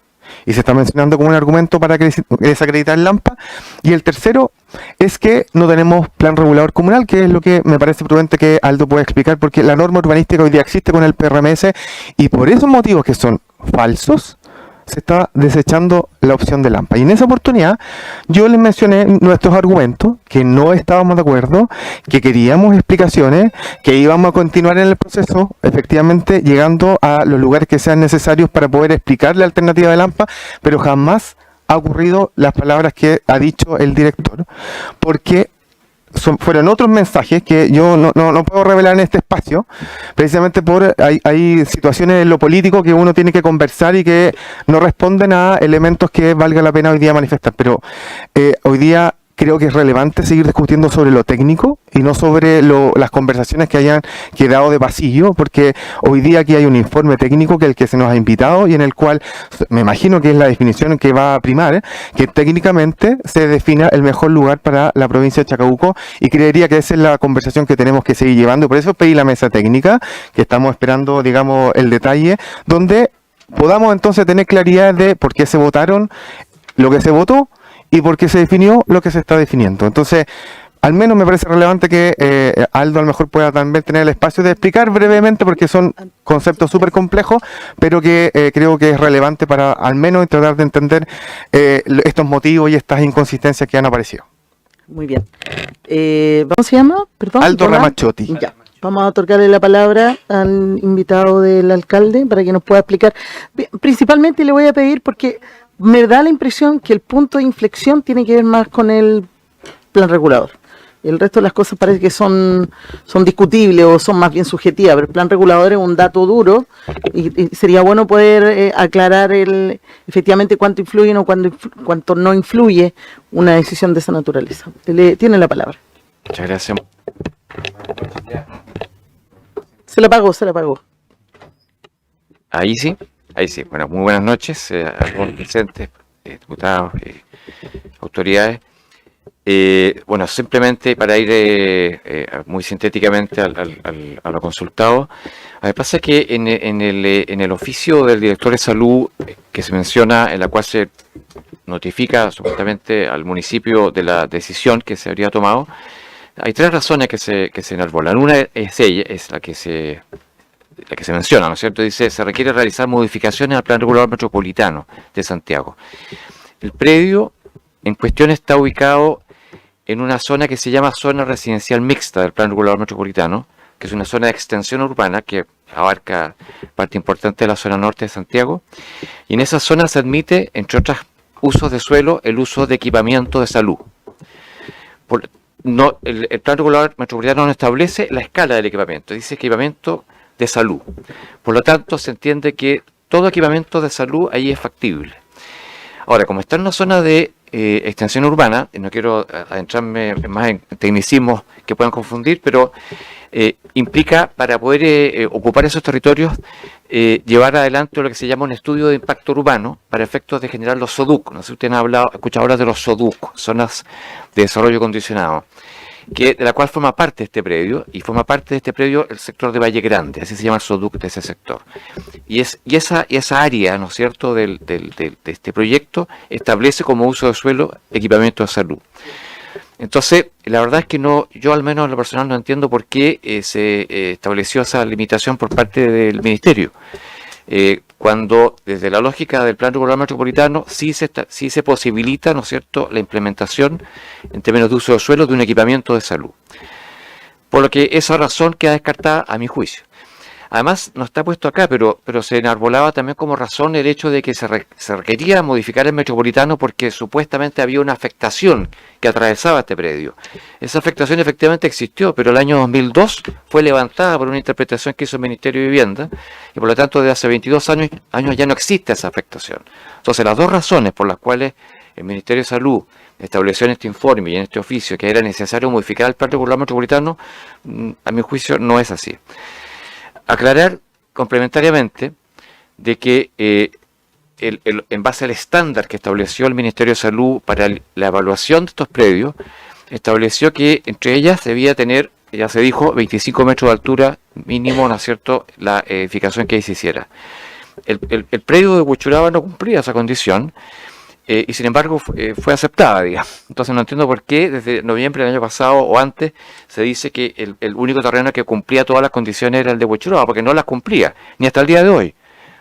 y se está mencionando como un argumento para desacreditar Lampa. Y el tercero es que no tenemos plan regulador comunal, que es lo que me parece prudente que Aldo pueda explicar, porque la norma urbanística hoy día existe con el PRMS, y por esos motivos que son falsos, se está desechando la opción de Lampa. Y en esa oportunidad yo les mencioné nuestros argumentos, que no estábamos de acuerdo, que queríamos explicaciones, que íbamos a continuar en el proceso, efectivamente llegando a los lugares que sean necesarios para poder explicar la alternativa de Lampa, pero jamás ha ocurrido las palabras que ha dicho el director, porque fueron otros mensajes que yo no puedo revelar en este espacio, precisamente por hay situaciones en lo político que uno tiene que conversar y que no responden a elementos que valga la pena hoy día manifestar, pero hoy día creo que es relevante seguir discutiendo sobre lo técnico y no sobre las conversaciones que hayan quedado de pasillo, porque hoy día aquí hay un informe técnico que es el que se nos ha invitado y en el cual me imagino que es la definición que va a primar, que técnicamente se defina el mejor lugar para la provincia de Chacabuco, y creería que esa es la conversación que tenemos que seguir llevando. Por eso pedí la mesa técnica, que estamos esperando, digamos, el detalle, donde podamos entonces tener claridad de por qué se votaron lo que se votó y por qué se definió lo que se está definiendo. Entonces, al menos me parece relevante que Aldo a lo mejor pueda también tener el espacio de explicar brevemente, porque son conceptos súper complejos, pero que creo que es relevante para al menos tratar de entender estos motivos y estas inconsistencias que han aparecido. Muy bien. ¿Cómo se llama? Perdón. Aldo Ramazzotti. Ya. Vamos a otorgarle la palabra al invitado del alcalde para que nos pueda explicar. Principalmente le voy a pedir, porque me da la impresión que el punto de inflexión tiene que ver más con el plan regulador. El resto de las cosas parece que son discutibles o son más bien subjetivas, pero el plan regulador es un dato duro y sería bueno poder aclarar efectivamente cuánto influye o cuánto no influye una decisión de esa naturaleza. Tiene la palabra. Muchas gracias. Se la pagó. Ahí sí. Bueno, muy buenas noches a todos los presentes, diputados, autoridades. Bueno, simplemente para ir muy sintéticamente a lo consultado, me pasa que en el oficio del director de salud que se menciona, en la cual se notifica supuestamente al municipio de la decisión que se habría tomado, hay 3 razones que se enarbolan. Una es la que se menciona, ¿no es cierto? Dice, se requiere realizar modificaciones al plan regulador metropolitano de Santiago. El predio en cuestión está ubicado en una zona que se llama zona residencial mixta del plan regulador metropolitano, que es una zona de extensión urbana que abarca parte importante de la zona norte de Santiago, y en esa zona se admite, entre otros usos de suelo, el uso de equipamiento de salud. El plan regulador metropolitano no establece la escala del equipamiento, dice equipamiento de salud. Por lo tanto, se entiende que todo equipamiento de salud ahí es factible. Ahora, como está en una zona de extensión urbana, no quiero adentrarme más en tecnicismos que puedan confundir, pero implica, para poder ocupar esos territorios, llevar adelante lo que se llama un estudio de impacto urbano para efectos de generar los SODUC. No sé si ustedes han escuchado hablar de los SODUC, zonas de desarrollo condicionado, de la cual forma parte este predio, y forma parte de este predio el sector de Valle Grande, así se llama el SODUC de ese sector. Y esa área, ¿no es cierto?, de este proyecto establece como uso de suelo equipamiento de salud. Entonces, la verdad es que yo al menos en lo personal no entiendo por qué se estableció esa limitación por parte del Ministerio. Cuando desde la lógica del plan regulador metropolitano sí se posibilita, ¿no es cierto?, la implementación en términos de uso de suelo de un equipamiento de salud. Por lo que esa razón queda descartada a mi juicio. Además, no está puesto acá, pero se enarbolaba también como razón el hecho de que se requería modificar el metropolitano porque supuestamente había una afectación que atravesaba este predio. Esa afectación efectivamente existió, pero el año 2002 fue levantada por una interpretación que hizo el Ministerio de Vivienda y por lo tanto desde hace 22 años ya no existe esa afectación. Entonces, las dos razones por las cuales el Ministerio de Salud estableció en este informe y en este oficio que era necesario modificar el plan regular metropolitano, a mi juicio no es así. Aclarar complementariamente de que en base al estándar que estableció el Ministerio de Salud para la evaluación de estos predios, estableció que entre ellas debía tener, ya se dijo, 25 metros de altura mínimo, ¿no es cierto?, la edificación que ahí se hiciera. El predio de Huechuraba no cumplía esa condición y sin embargo fue aceptada, digamos. Entonces no entiendo por qué desde noviembre del año pasado o antes se dice que el único terreno que cumplía todas las condiciones era el de Huechuraba, porque no las cumplía, ni hasta el día de hoy.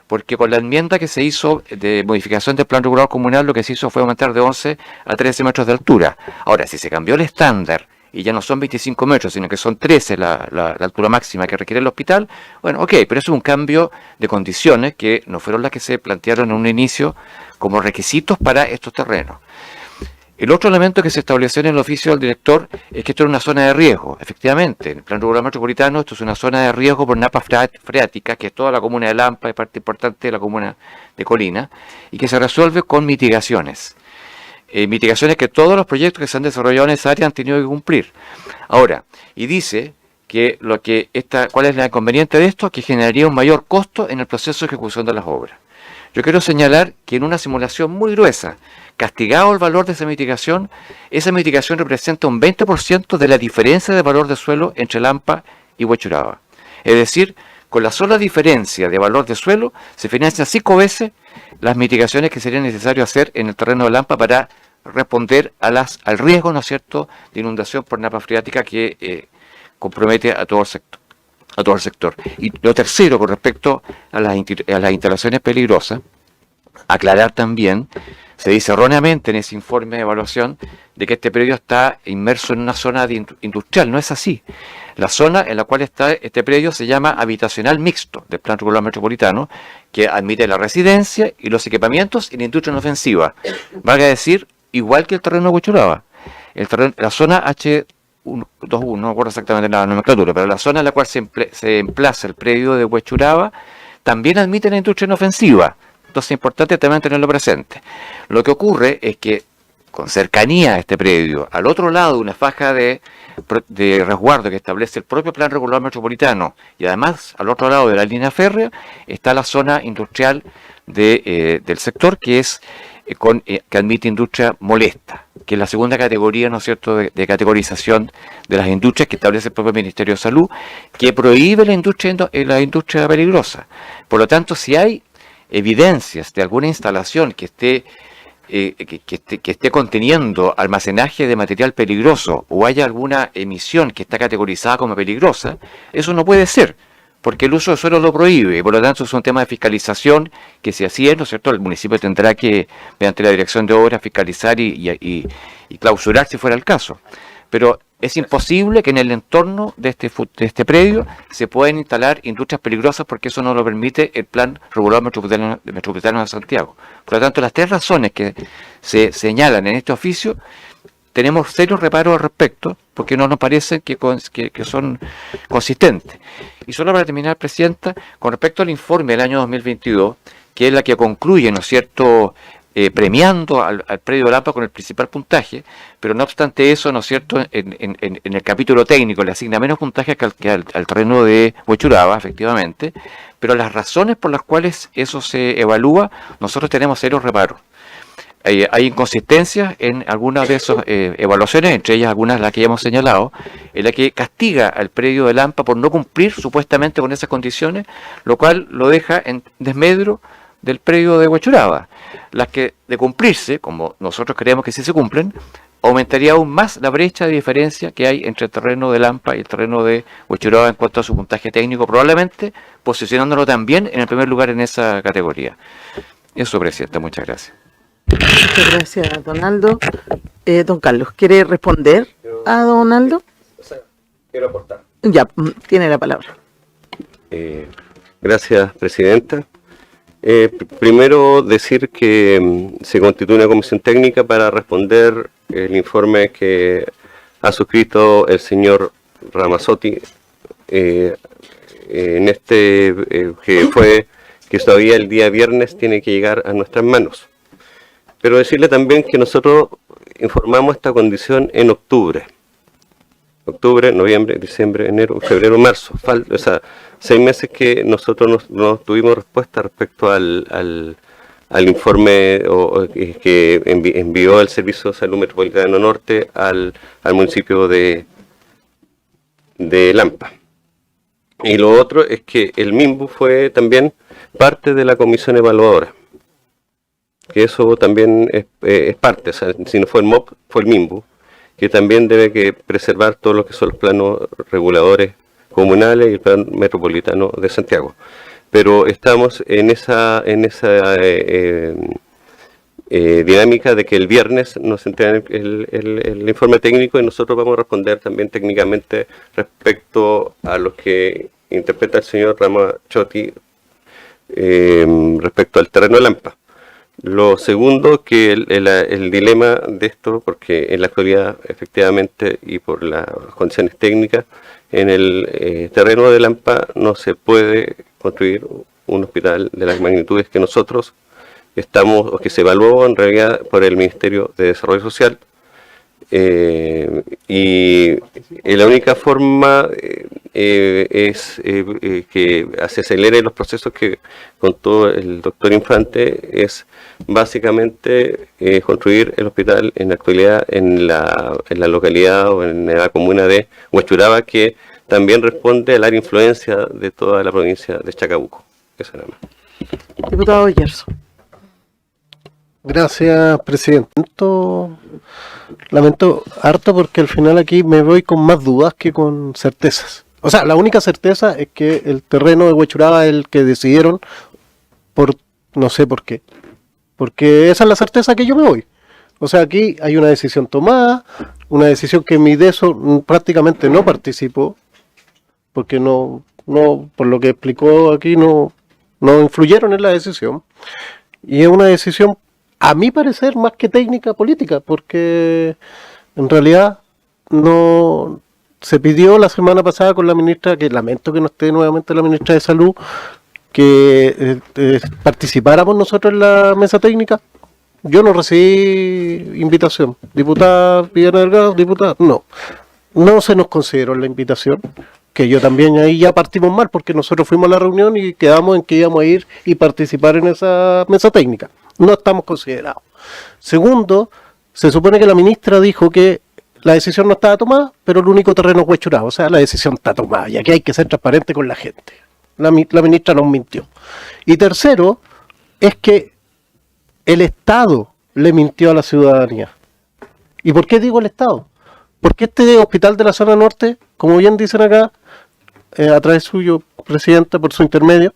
Porque con la enmienda que se hizo de modificación del plan regulador comunal, lo que se hizo fue aumentar de 11 a 13 metros de altura. Ahora, si se cambió el estándar y ya no son 25 metros, sino que son 13 la altura máxima que requiere el hospital, bueno, ok, pero eso es un cambio de condiciones que no fueron las que se plantearon en un inicio como requisitos para estos terrenos. El otro elemento que se estableció en el oficio del director es que esto era una zona de riesgo. Efectivamente, en el plan regular metropolitano esto es una zona de riesgo por napas freáticas, que es toda la comuna de Lampa y parte importante de la comuna de Colina, y que se resuelve con mitigaciones. Mitigaciones que todos los proyectos que se han desarrollado en esa área han tenido que cumplir. Ahora, y dice que ¿cuál es el inconveniente de esto? Que generaría un mayor costo en el proceso de ejecución de las obras. Yo quiero señalar que en una simulación muy gruesa, castigado el valor de esa mitigación representa un 20% de la diferencia de valor de suelo entre Lampa y Huechuraba. Es decir, con la sola diferencia de valor de suelo se financian 5 veces las mitigaciones que sería necesario hacer en el terreno de Lampa para responder al riesgo, ¿no es cierto?, de inundación por napa freática que compromete a todo el sector. Y lo tercero, con respecto a las instalaciones peligrosas, aclarar también, se dice erróneamente en ese informe de evaluación, de que este predio está inmerso en una zona industrial. No es así. La zona en la cual está este predio se llama habitacional mixto del plan regular metropolitano, que admite la residencia y los equipamientos y la industria no ofensiva. Valga decir, igual que el terreno de Huechuraba. La zona H21, no me acuerdo exactamente la nomenclatura, pero la zona en la cual se emplaza el predio de Huechuraba también admite la industria no ofensiva. Entonces es importante también tenerlo presente. Lo que ocurre es que con cercanía a este predio, al otro lado de una faja de resguardo que establece el propio plan regular metropolitano y además al otro lado de la línea férrea, está la zona industrial del sector que admite industria molesta, que es la segunda categoría, ¿no es cierto?, de categorización de las industrias que establece el propio Ministerio de Salud, que prohíbe la industria peligrosa. Por lo tanto, si hay evidencias de alguna instalación que esté conteniendo almacenaje de material peligroso o haya alguna emisión que está categorizada como peligrosa, eso no puede ser, porque el uso de suelo lo prohíbe, y por lo tanto es un tema de fiscalización que si así es, ¿no es cierto?, el municipio tendrá que, mediante la dirección de obras, fiscalizar y clausurar si fuera el caso. Pero es imposible que en el entorno de este predio se puedan instalar industrias peligrosas porque eso no lo permite el plan regular metropolitano de Santiago. Por lo tanto, las 3 razones que se señalan en este oficio, tenemos serios reparos al respecto porque no nos parecen que son consistentes. Y solo para terminar, Presidenta, con respecto al informe del año 2022, que es la que concluye, ¿no es cierto?, premiando al predio de Lampa con el principal puntaje, pero no obstante eso, ¿no es cierto?, en el capítulo técnico le asigna menos puntaje que al terreno de Huechuraba, efectivamente, pero las razones por las cuales eso se evalúa, nosotros tenemos serios reparos. Hay inconsistencias en algunas de esas evaluaciones, entre ellas algunas las que ya hemos señalado, en la que castiga al predio de Lampa por no cumplir supuestamente con esas condiciones, lo cual lo deja en desmedro del predio de Huechuraba. Las que, de cumplirse, como nosotros creemos que sí se cumplen, aumentaría aún más la brecha de diferencia que hay entre el terreno de Lampa y el terreno de Huechuraba en cuanto a su puntaje técnico, probablemente posicionándolo también en el primer lugar en esa categoría. Eso, Presidenta, muchas gracias. Muchas gracias, Donaldo. Don Carlos, ¿quiere responder a Donaldo? Quiero aportar. Ya, tiene la palabra. Gracias, presidenta. Primero decir que se constituye una comisión técnica para responder el informe que ha suscrito el señor Ramazzotti en que todavía el día viernes tiene que llegar a nuestras manos. Pero decirle también que nosotros informamos esta condición en octubre, noviembre, diciembre, enero, febrero, marzo. O sea, 6 meses que nosotros no tuvimos respuesta respecto al informe que envió el Servicio de Salud Metropolitano Norte al municipio de Lampa. Y lo otro es que el MIMBU fue también parte de la comisión evaluadora, que eso también es parte, o sea, si no fue el MOP, fue el MIMBU, que también debe que preservar todo lo que son los planos reguladores comunales y el plan metropolitano de Santiago. Pero estamos en esa dinámica de que el viernes nos entregan el informe técnico y nosotros vamos a responder también técnicamente respecto a lo que interpreta el señor Ramazzotti respecto al terreno de Lampa. Lo segundo, que el dilema de esto, porque en la actualidad efectivamente y por las condiciones técnicas, en el terreno de Lampa no se puede construir un hospital de las magnitudes que nosotros estamos, o que se evaluó en realidad por el Ministerio de Desarrollo Social, y la única forma es que se acelere los procesos que contó el doctor Infante, es básicamente construir el hospital en la actualidad en la localidad o en la comuna de Huechuraba, que también responde al área de influencia de toda la provincia de Chacabuco. Eso nada más. Diputado Gerson. Gracias, presidente. Lamento harto porque al final aquí me voy con más dudas que con certezas. O sea, la única certeza es que el terreno de Huechuraba es el que decidieron no sé por qué. Porque esa es la certeza que yo me voy. O sea, aquí hay una decisión tomada, una decisión que mi DESO prácticamente no participó, porque no, por lo que explicó aquí, no influyeron en la decisión. Y es una decisión, a mi parecer, más que técnica, política, porque en realidad no se pidió la semana pasada con la ministra, que lamento que no esté nuevamente la ministra de Salud, que participáramos nosotros en la mesa técnica. Yo no recibí invitación. Diputada Viviana Delgado, diputada, no se nos consideró la invitación, que yo también ahí ya partimos mal, porque nosotros fuimos a la reunión y quedamos en que íbamos a ir y participar en esa mesa técnica. No estamos considerados. Segundo, se supone que la ministra dijo que la decisión no estaba tomada, pero el único terreno es Huechuraba. O sea, la decisión está tomada y aquí hay que ser transparente con la gente. La ministra nos mintió. Y tercero, es que el Estado le mintió a la ciudadanía. ¿Y por qué digo el Estado? Porque este hospital de la zona norte, como bien dicen acá, a través suyo, presidenta, por su intermedio,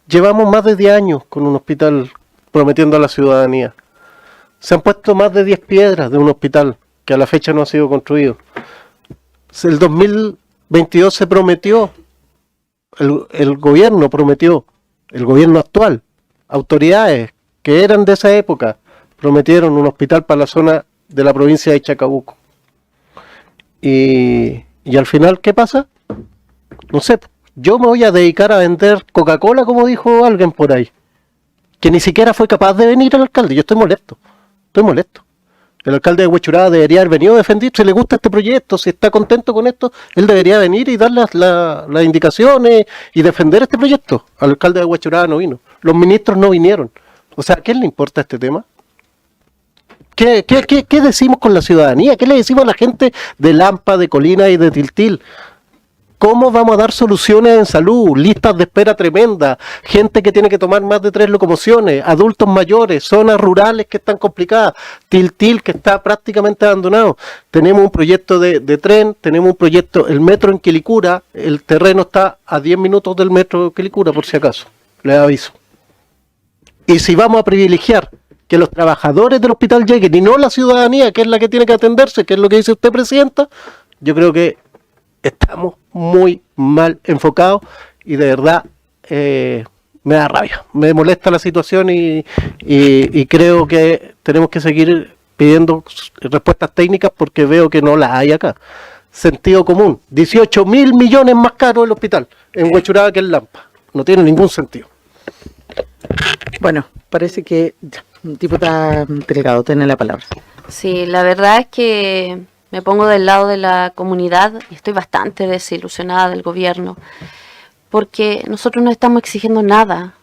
llevamos más de 10 años con un hospital prometiendo a la ciudadanía. Se han puesto más de 10 piedras de un hospital que a la fecha no ha sido construido. El 2022 se prometió, el gobierno prometió, el gobierno actual, autoridades que eran de esa época, prometieron un hospital para la zona de la provincia de Chacabuco. Y al final, ¿qué pasa? No sé, yo me voy a dedicar a vender Coca-Cola, como dijo alguien por ahí, que ni siquiera fue capaz de venir el alcalde. Yo estoy molesto. El alcalde de Huechuraba debería haber venido a defender, si le gusta este proyecto, si está contento con esto, él debería venir y dar las indicaciones y defender este proyecto. Al alcalde de Huechuraba no vino, los ministros no vinieron. O sea, ¿a quién le importa este tema? ¿Qué decimos con la ciudadanía? ¿Qué le decimos a la gente de Lampa, de Colina y de Tiltil? ¿Cómo vamos a dar soluciones en salud? Listas de espera tremendas, gente que tiene que tomar más de 3 locomociones, adultos mayores, zonas rurales que están complicadas, Tiltil que está prácticamente abandonado. Tenemos un proyecto de tren, tenemos un proyecto, el metro en Quilicura, el terreno está a 10 minutos del metro de Quilicura, por si acaso, les aviso. Y si vamos a privilegiar que los trabajadores del hospital lleguen y no la ciudadanía, que es la que tiene que atenderse, que es lo que dice usted, presidenta, yo creo que estamos muy mal enfocados y de verdad me da rabia, me molesta la situación y creo que tenemos que seguir pidiendo respuestas técnicas porque veo que no las hay acá. Sentido común, 18.000 millones más caro el hospital en Huechuraba que en Lampa, no tiene ningún sentido. Bueno, parece que diputada Delgado tiene la palabra. Sí, la verdad es que me pongo del lado de la comunidad y estoy bastante desilusionada del gobierno, porque nosotros no estamos exigiendo nada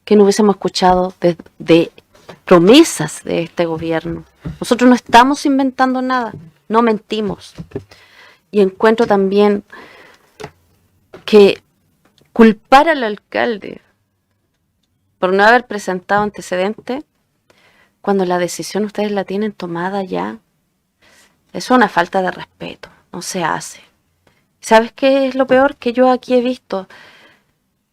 que no hubiésemos escuchado de promesas de este gobierno. Nosotros no estamos inventando nada, no mentimos. Y encuentro también que culpar al alcalde por no haber presentado antecedentes, cuando la decisión ustedes la tienen tomada ya, es una falta de respeto, no se hace. ¿Sabes qué es lo peor que yo aquí he visto?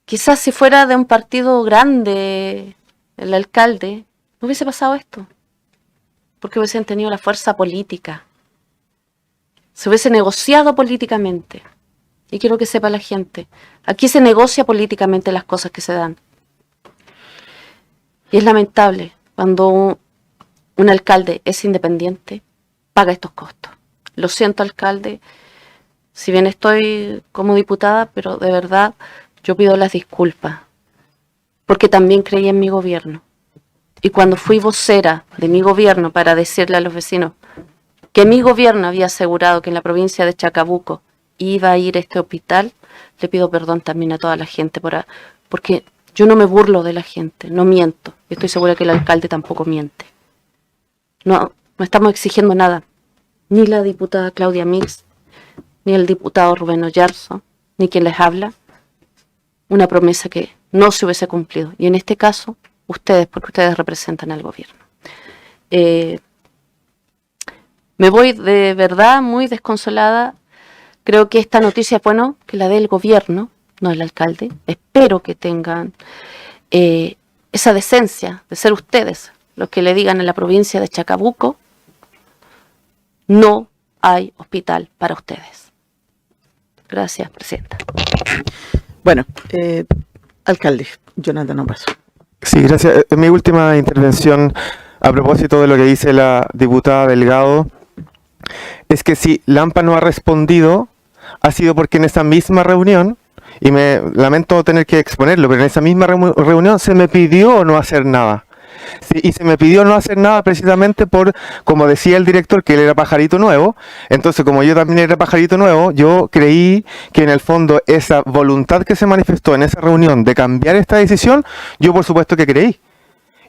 Quizás si fuera de un partido grande el alcalde, no hubiese pasado esto, porque hubiesen tenido la fuerza política, se hubiese negociado políticamente. Y quiero que sepa la gente, aquí se negocia políticamente las cosas que se dan. Y es lamentable cuando un alcalde es independiente, paga estos costos. Lo siento, alcalde, si bien estoy como diputada, pero de verdad yo pido las disculpas, porque también creí en mi gobierno. Y cuando fui vocera de mi gobierno para decirle a los vecinos que mi gobierno había asegurado que en la provincia de Chacabuco iba a ir este hospital, le pido perdón también a toda la gente porque yo no me burlo de la gente, no miento. Estoy segura que el alcalde tampoco miente. No estamos exigiendo nada. Ni la diputada Claudia Mix, ni el diputado Rubén Oyarzo, ni quien les habla, una promesa que no se hubiese cumplido. Y en este caso, ustedes, porque ustedes representan al gobierno. Me voy de verdad muy desconsolada. Creo que esta noticia es bueno que la dé el gobierno, no el alcalde. Espero que tengan esa decencia de ser ustedes los que le digan a la provincia de Chacabuco: no hay hospital para ustedes. Gracias, presidenta. Bueno, alcalde, Jonathan Opaso. Sí, gracias. Mi última intervención a propósito de lo que dice la diputada Delgado es que si Lampa no ha respondido, ha sido porque en esa misma reunión, y me lamento tener que exponerlo, pero en esa misma reunión se me pidió no hacer nada. Sí, y se me pidió no hacer nada precisamente por, como decía el director, que él era pajarito nuevo. Entonces, como yo también era pajarito nuevo, yo creí que en el fondo esa voluntad que se manifestó en esa reunión de cambiar esta decisión, yo por supuesto que creí.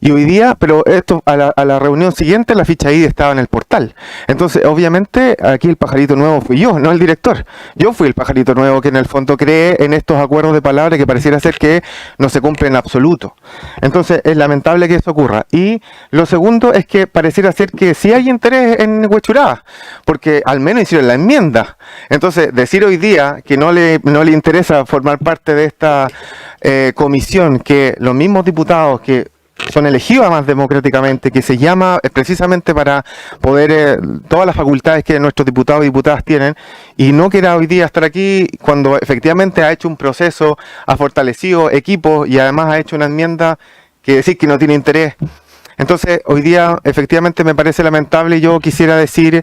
Y hoy día, pero esto a la reunión siguiente, la ficha ID estaba en el portal. Entonces, obviamente, aquí el pajarito nuevo fui yo, no el director. Yo fui el pajarito nuevo que en el fondo cree en estos acuerdos de palabra que pareciera ser que no se cumplen en absoluto. Entonces, es lamentable que eso ocurra. Y lo segundo es que pareciera ser que sí hay interés en Huechuraba, porque al menos hicieron la enmienda. Entonces, decir hoy día que no le interesa formar parte de esta comisión, que los mismos diputados que son elegidos más democráticamente, que se llama precisamente para poder todas las facultades que nuestros diputados y diputadas tienen, y no quiera hoy día estar aquí cuando efectivamente ha hecho un proceso, ha fortalecido equipos y además ha hecho una enmienda que decir que no tiene interés. Entonces, hoy día efectivamente me parece lamentable. Yo quisiera decir,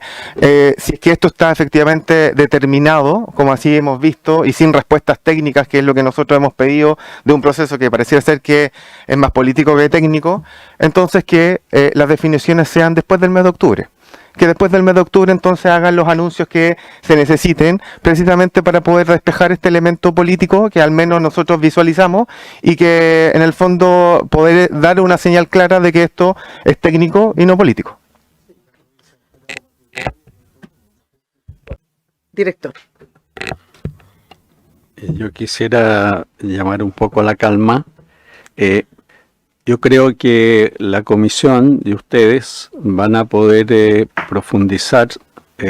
si es que esto está efectivamente determinado, como así hemos visto, y sin respuestas técnicas, que es lo que nosotros hemos pedido de un proceso que pareciera ser que es más político que técnico, entonces que las definiciones sean después del mes de octubre. Que después del mes de octubre entonces hagan los anuncios que se necesiten precisamente para poder despejar este elemento político que al menos nosotros visualizamos y que en el fondo poder dar una señal clara de que esto es técnico y no político. Director. Yo quisiera llamar un poco a la calma. Yo creo que la comisión de ustedes van a poder profundizar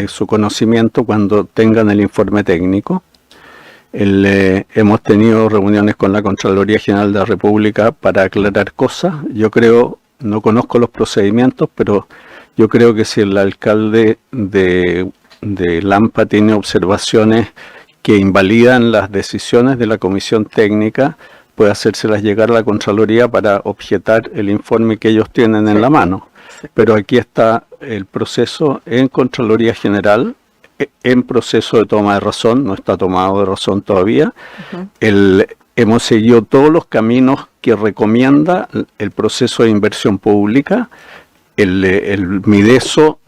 su conocimiento cuando tengan el informe técnico. Hemos tenido reuniones con la Contraloría General de la República para aclarar cosas. Yo creo, no conozco los procedimientos, pero yo creo que si el alcalde de Lampa tiene observaciones que invalidan las decisiones de la comisión técnica, puede hacérselas llegar a la Contraloría para objetar el informe que ellos tienen en la mano. Pero aquí está el proceso en Contraloría General, en proceso de toma de razón, no está tomado de razón todavía. Hemos seguido todos los caminos que recomienda el proceso de inversión pública. El Mideso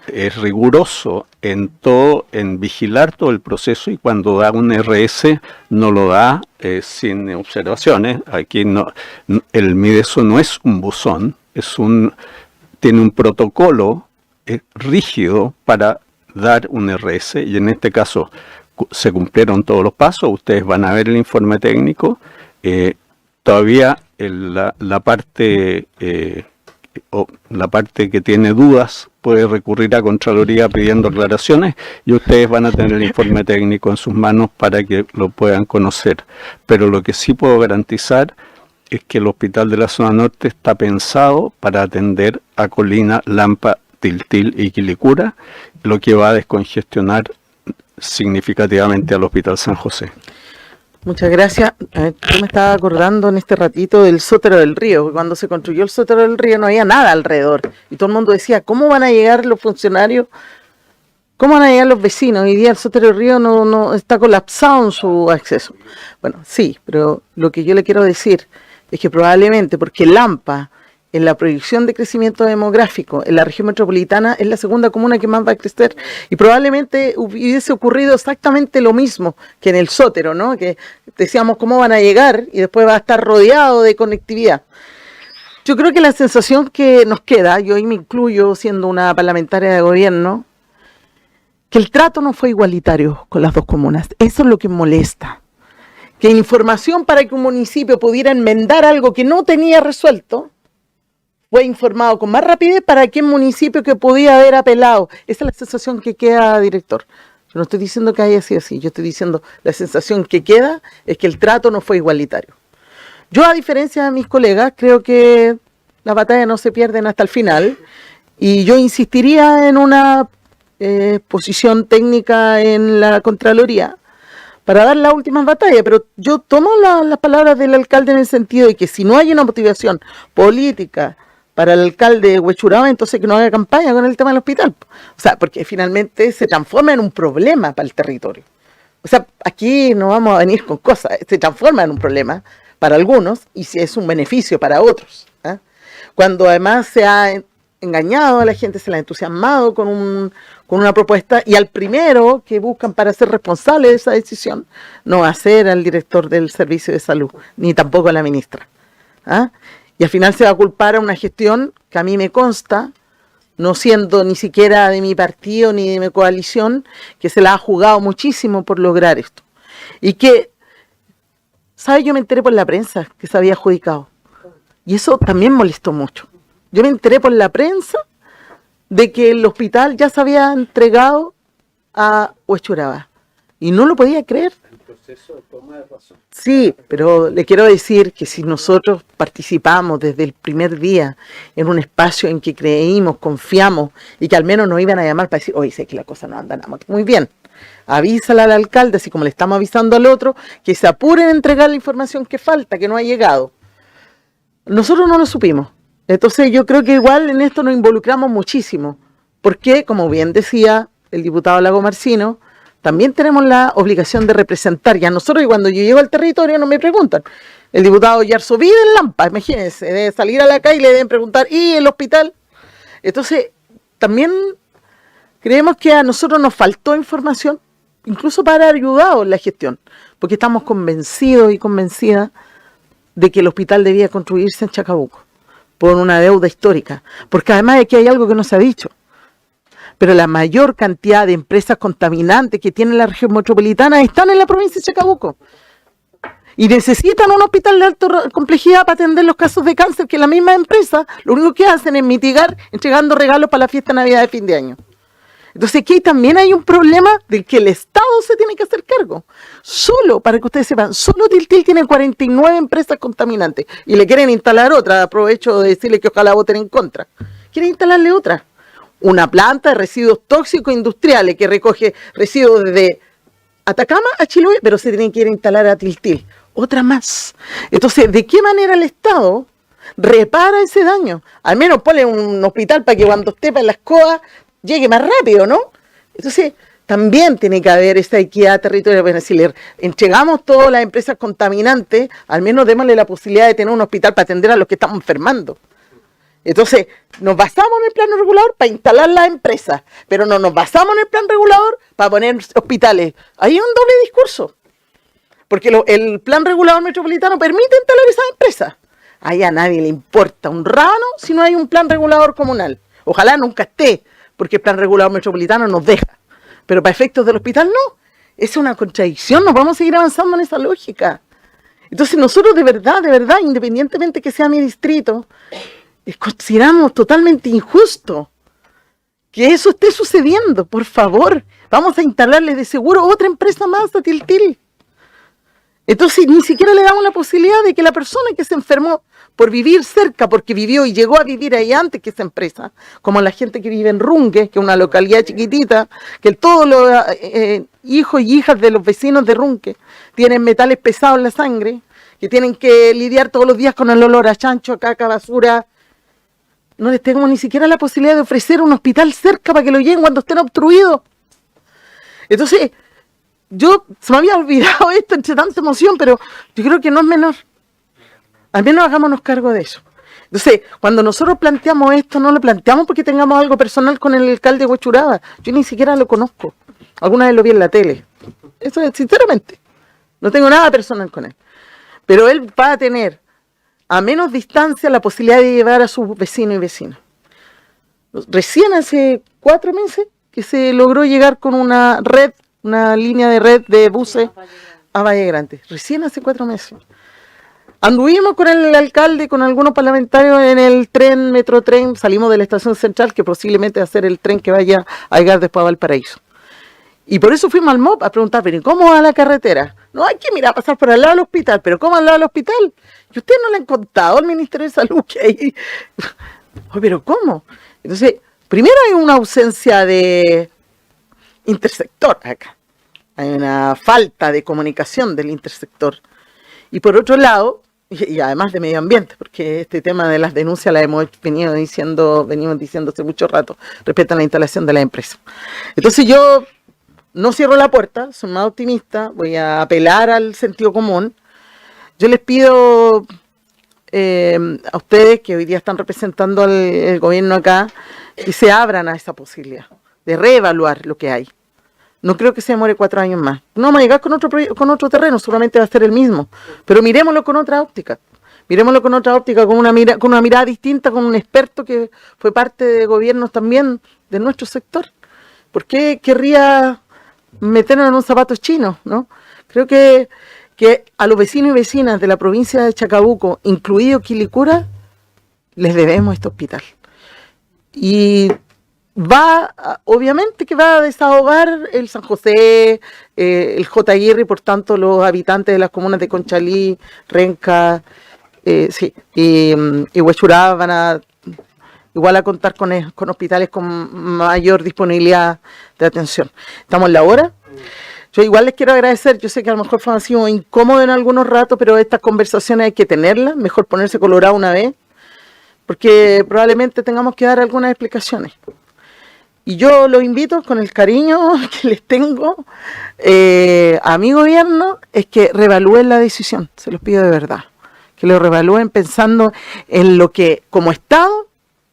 es riguroso en vigilar todo el proceso, y cuando da un RS no lo da sin observaciones. Aquí el Mideso no es un buzón, tiene un protocolo rígido para dar un RS, y en este caso se cumplieron todos los pasos. Ustedes van a ver el informe técnico. Todavía la parte que tiene dudas puede recurrir a Contraloría pidiendo aclaraciones, y ustedes van a tener el informe técnico en sus manos para que lo puedan conocer. Pero lo que sí puedo garantizar es que el hospital de la zona norte está pensado para atender a Colina, Lampa, Tiltil y Quilicura, lo que va a descongestionar significativamente al Hospital San José. Muchas gracias. Yo me estaba acordando en este ratito del Sótero del Río. Cuando se construyó el Sótero del Río no había nada alrededor. Y todo el mundo decía, ¿cómo van a llegar los funcionarios? ¿Cómo van a llegar los vecinos? Hoy día el Sótero del Río no está colapsado en su acceso. Bueno, sí, pero lo que yo le quiero decir es que probablemente, porque Lampa, en la proyección de crecimiento demográfico en la región metropolitana, es la segunda comuna que más va a crecer, y probablemente hubiese ocurrido exactamente lo mismo que en el Sótero, ¿no? Que decíamos cómo van a llegar y después va a estar rodeado de conectividad. Yo creo que la sensación que nos queda, yo ahí me incluyo siendo una parlamentaria de gobierno, que el trato no fue igualitario con las dos comunas. Eso es lo que molesta. Que información para que un municipio pudiera enmendar algo que no tenía resuelto, fue informado con más rapidez para aquel municipio que podía haber apelado. Esa es la sensación que queda, director. Yo no estoy diciendo que haya sido así, yo estoy diciendo la sensación que queda es que el trato no fue igualitario. Yo, a diferencia de mis colegas, creo que las batallas no se pierden hasta el final, y yo insistiría en una posición técnica en la Contraloría para dar las últimas batallas, pero yo tomo las palabras del alcalde en el sentido de que si no hay una motivación política para el alcalde de Huechuraba, entonces que no haga campaña con el tema del hospital. O sea, porque finalmente se transforma en un problema para el territorio. O sea, aquí no vamos a venir con cosas, se transforma en un problema para algunos y si es un beneficio para otros. Cuando además se ha engañado a la gente, se la ha entusiasmado con una propuesta, y al primero que buscan para ser responsable de esa decisión no va a ser al director del Servicio de Salud, ni tampoco a la ministra. Y al final se va a culpar a una gestión que a mí me consta, no siendo ni siquiera de mi partido ni de mi coalición, que se la ha jugado muchísimo por lograr esto. Y que, ¿sabe? Yo me enteré por la prensa que se había adjudicado. Y eso también molestó mucho. Yo me enteré por la prensa de que el hospital ya se había entregado a Huechuraba. Y no lo podía creer. Sí, pero le quiero decir que si nosotros participamos desde el primer día en un espacio en que creímos, confiamos, y que al menos nos iban a llamar para decir, oye, sé que la cosa no anda nada muy bien, avísale al alcalde, así como le estamos avisando al otro, que se apuren a entregar la información que falta, que no ha llegado. Nosotros no lo supimos. Entonces yo creo que igual en esto nos involucramos muchísimo, porque, como bien decía el diputado Lago Marcino, también tenemos la obligación de representar. Y a nosotros, cuando yo llego al territorio, no me preguntan. El diputado Yarzo vive en Lampa, imagínense, debe salir a la calle y le deben preguntar, ¿y el hospital? Entonces, también creemos que a nosotros nos faltó información, incluso para haber ayudado en la gestión, porque estamos convencidos y convencidas de que el hospital debía construirse en Chacabuco, por una deuda histórica. Porque además aquí hay algo que no se ha dicho. Pero la mayor cantidad de empresas contaminantes que tiene la región metropolitana están en la provincia de Chacabuco. Y necesitan un hospital de alta complejidad para atender los casos de cáncer, que la misma empresa lo único que hacen es mitigar entregando regalos para la fiesta de Navidad de fin de año. Entonces aquí también hay un problema del que el Estado se tiene que hacer cargo. Solo, para que ustedes sepan, solo Tiltil tiene 49 empresas contaminantes y le quieren instalar otra. Aprovecho de decirle que ojalá voten en contra. Quieren instalarle otra. Una planta de residuos tóxicos industriales que recoge residuos desde Atacama a Chiloé, pero se tienen que ir a instalar a Tiltil. Otra más. Entonces, ¿de qué manera el Estado repara ese daño? Al menos ponle un hospital para que cuando esté para las COA llegue más rápido, ¿no? Entonces, también tiene que haber esa equidad territorial. Bueno, si le entregamos todas las empresas contaminantes, al menos démosle la posibilidad de tener un hospital para atender a los que estamos enfermando. Entonces, nos basamos en el plano regulador para instalar las empresas, pero no nos basamos en el plan regulador para poner hospitales. Ahí hay un doble discurso, porque el plan regulador metropolitano permite instalar esas empresas. Ahí a nadie le importa un rábano si no hay un plan regulador comunal. Ojalá nunca esté, porque el plan regulador metropolitano nos deja. Pero para efectos del hospital no. Es una contradicción, nos vamos a seguir avanzando en esa lógica. Entonces nosotros de verdad, independientemente que sea mi distrito, consideramos totalmente injusto que eso esté sucediendo. Por favor, vamos a instalarle de seguro otra empresa más a Tiltil. Entonces ni siquiera le damos la posibilidad de que la persona que se enfermó por vivir cerca, porque vivió y llegó a vivir ahí antes que esa empresa, como la gente que vive en Runque, que es una localidad chiquitita, que todos los hijos y hijas de los vecinos de Runque tienen metales pesados en la sangre, que tienen que lidiar todos los días con el olor a chancho, a caca, basura. No les tenemos ni siquiera la posibilidad de ofrecer un hospital cerca para que lo lleguen cuando estén obstruidos. Entonces, se me había olvidado esto entre tanta emoción, pero yo creo que no es menor. Al menos hagámonos cargo de eso. Entonces, cuando nosotros planteamos esto, no lo planteamos porque tengamos algo personal con el alcalde de Huechuraba. Yo ni siquiera lo conozco. Alguna vez lo vi en la tele. Eso es, sinceramente. No tengo nada personal con él. Pero él va a tener a menos distancia la posibilidad de llevar a sus vecinos y vecinas. Recién hace 4 meses que se logró llegar con una línea de red de buses a Valle Grande. Recién hace 4 meses. Anduvimos con el alcalde, con algunos parlamentarios en el tren, Metrotren, salimos de la estación central, que posiblemente va a ser el tren que vaya a llegar después a Valparaíso. Y por eso fuimos al MOP a preguntar, pero ¿cómo va la carretera? No hay que mirar, pasar por al lado del hospital, pero ¿cómo al lado del hospital? ¿Y ustedes no le han contado al Ministerio de Salud que hay? ¿Pero cómo? Entonces, primero hay una ausencia de intersector acá. Hay una falta de comunicación del intersector. Y por otro lado, y además de medio ambiente, porque este tema de las denuncias la hemos venimos diciendo hace mucho rato, respecto a la instalación de la empresa. Entonces yo no cierro la puerta, soy más optimista, voy a apelar al sentido común. Yo les pido a ustedes que hoy día están representando al gobierno acá, que se abran a esa posibilidad de reevaluar lo que hay. No creo que se demore 4 años más. No vamos a llegar con otro terreno, seguramente va a ser el mismo. Pero miremoslo con otra óptica. Miremoslo con otra óptica, con una mirada distinta, con un experto que fue parte de gobiernos también de nuestro sector. ¿Por qué querría meternos en un zapato chino, no? Creo que a los vecinos y vecinas de la provincia de Chacabuco, incluido Quilicura, les debemos este hospital. Y obviamente que va a desahogar el San José, el J. Aguirre, y por tanto los habitantes de las comunas de Conchalí, Renca, y Huechuraba van a igual a contar con hospitales con mayor disponibilidad de atención. Estamos en la hora. Yo igual les quiero agradecer, yo sé que a lo mejor fue así incómodo en algunos ratos, pero estas conversaciones hay que tenerlas, mejor ponerse colorado una vez, porque probablemente tengamos que dar algunas explicaciones. Y yo los invito con el cariño que les tengo a mi gobierno, es que reevalúen la decisión, se los pido de verdad, que lo reevalúen pensando en lo que como Estado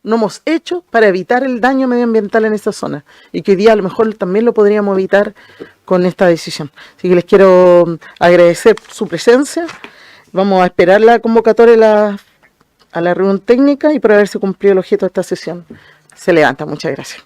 no hemos hecho para evitar el daño medioambiental en esa zona, y que hoy día a lo mejor también lo podríamos evitar con esta decisión. Así que les quiero agradecer su presencia, vamos a esperar la convocatoria a la reunión técnica y por haberse cumplido el objeto de esta sesión. Se levanta, muchas gracias.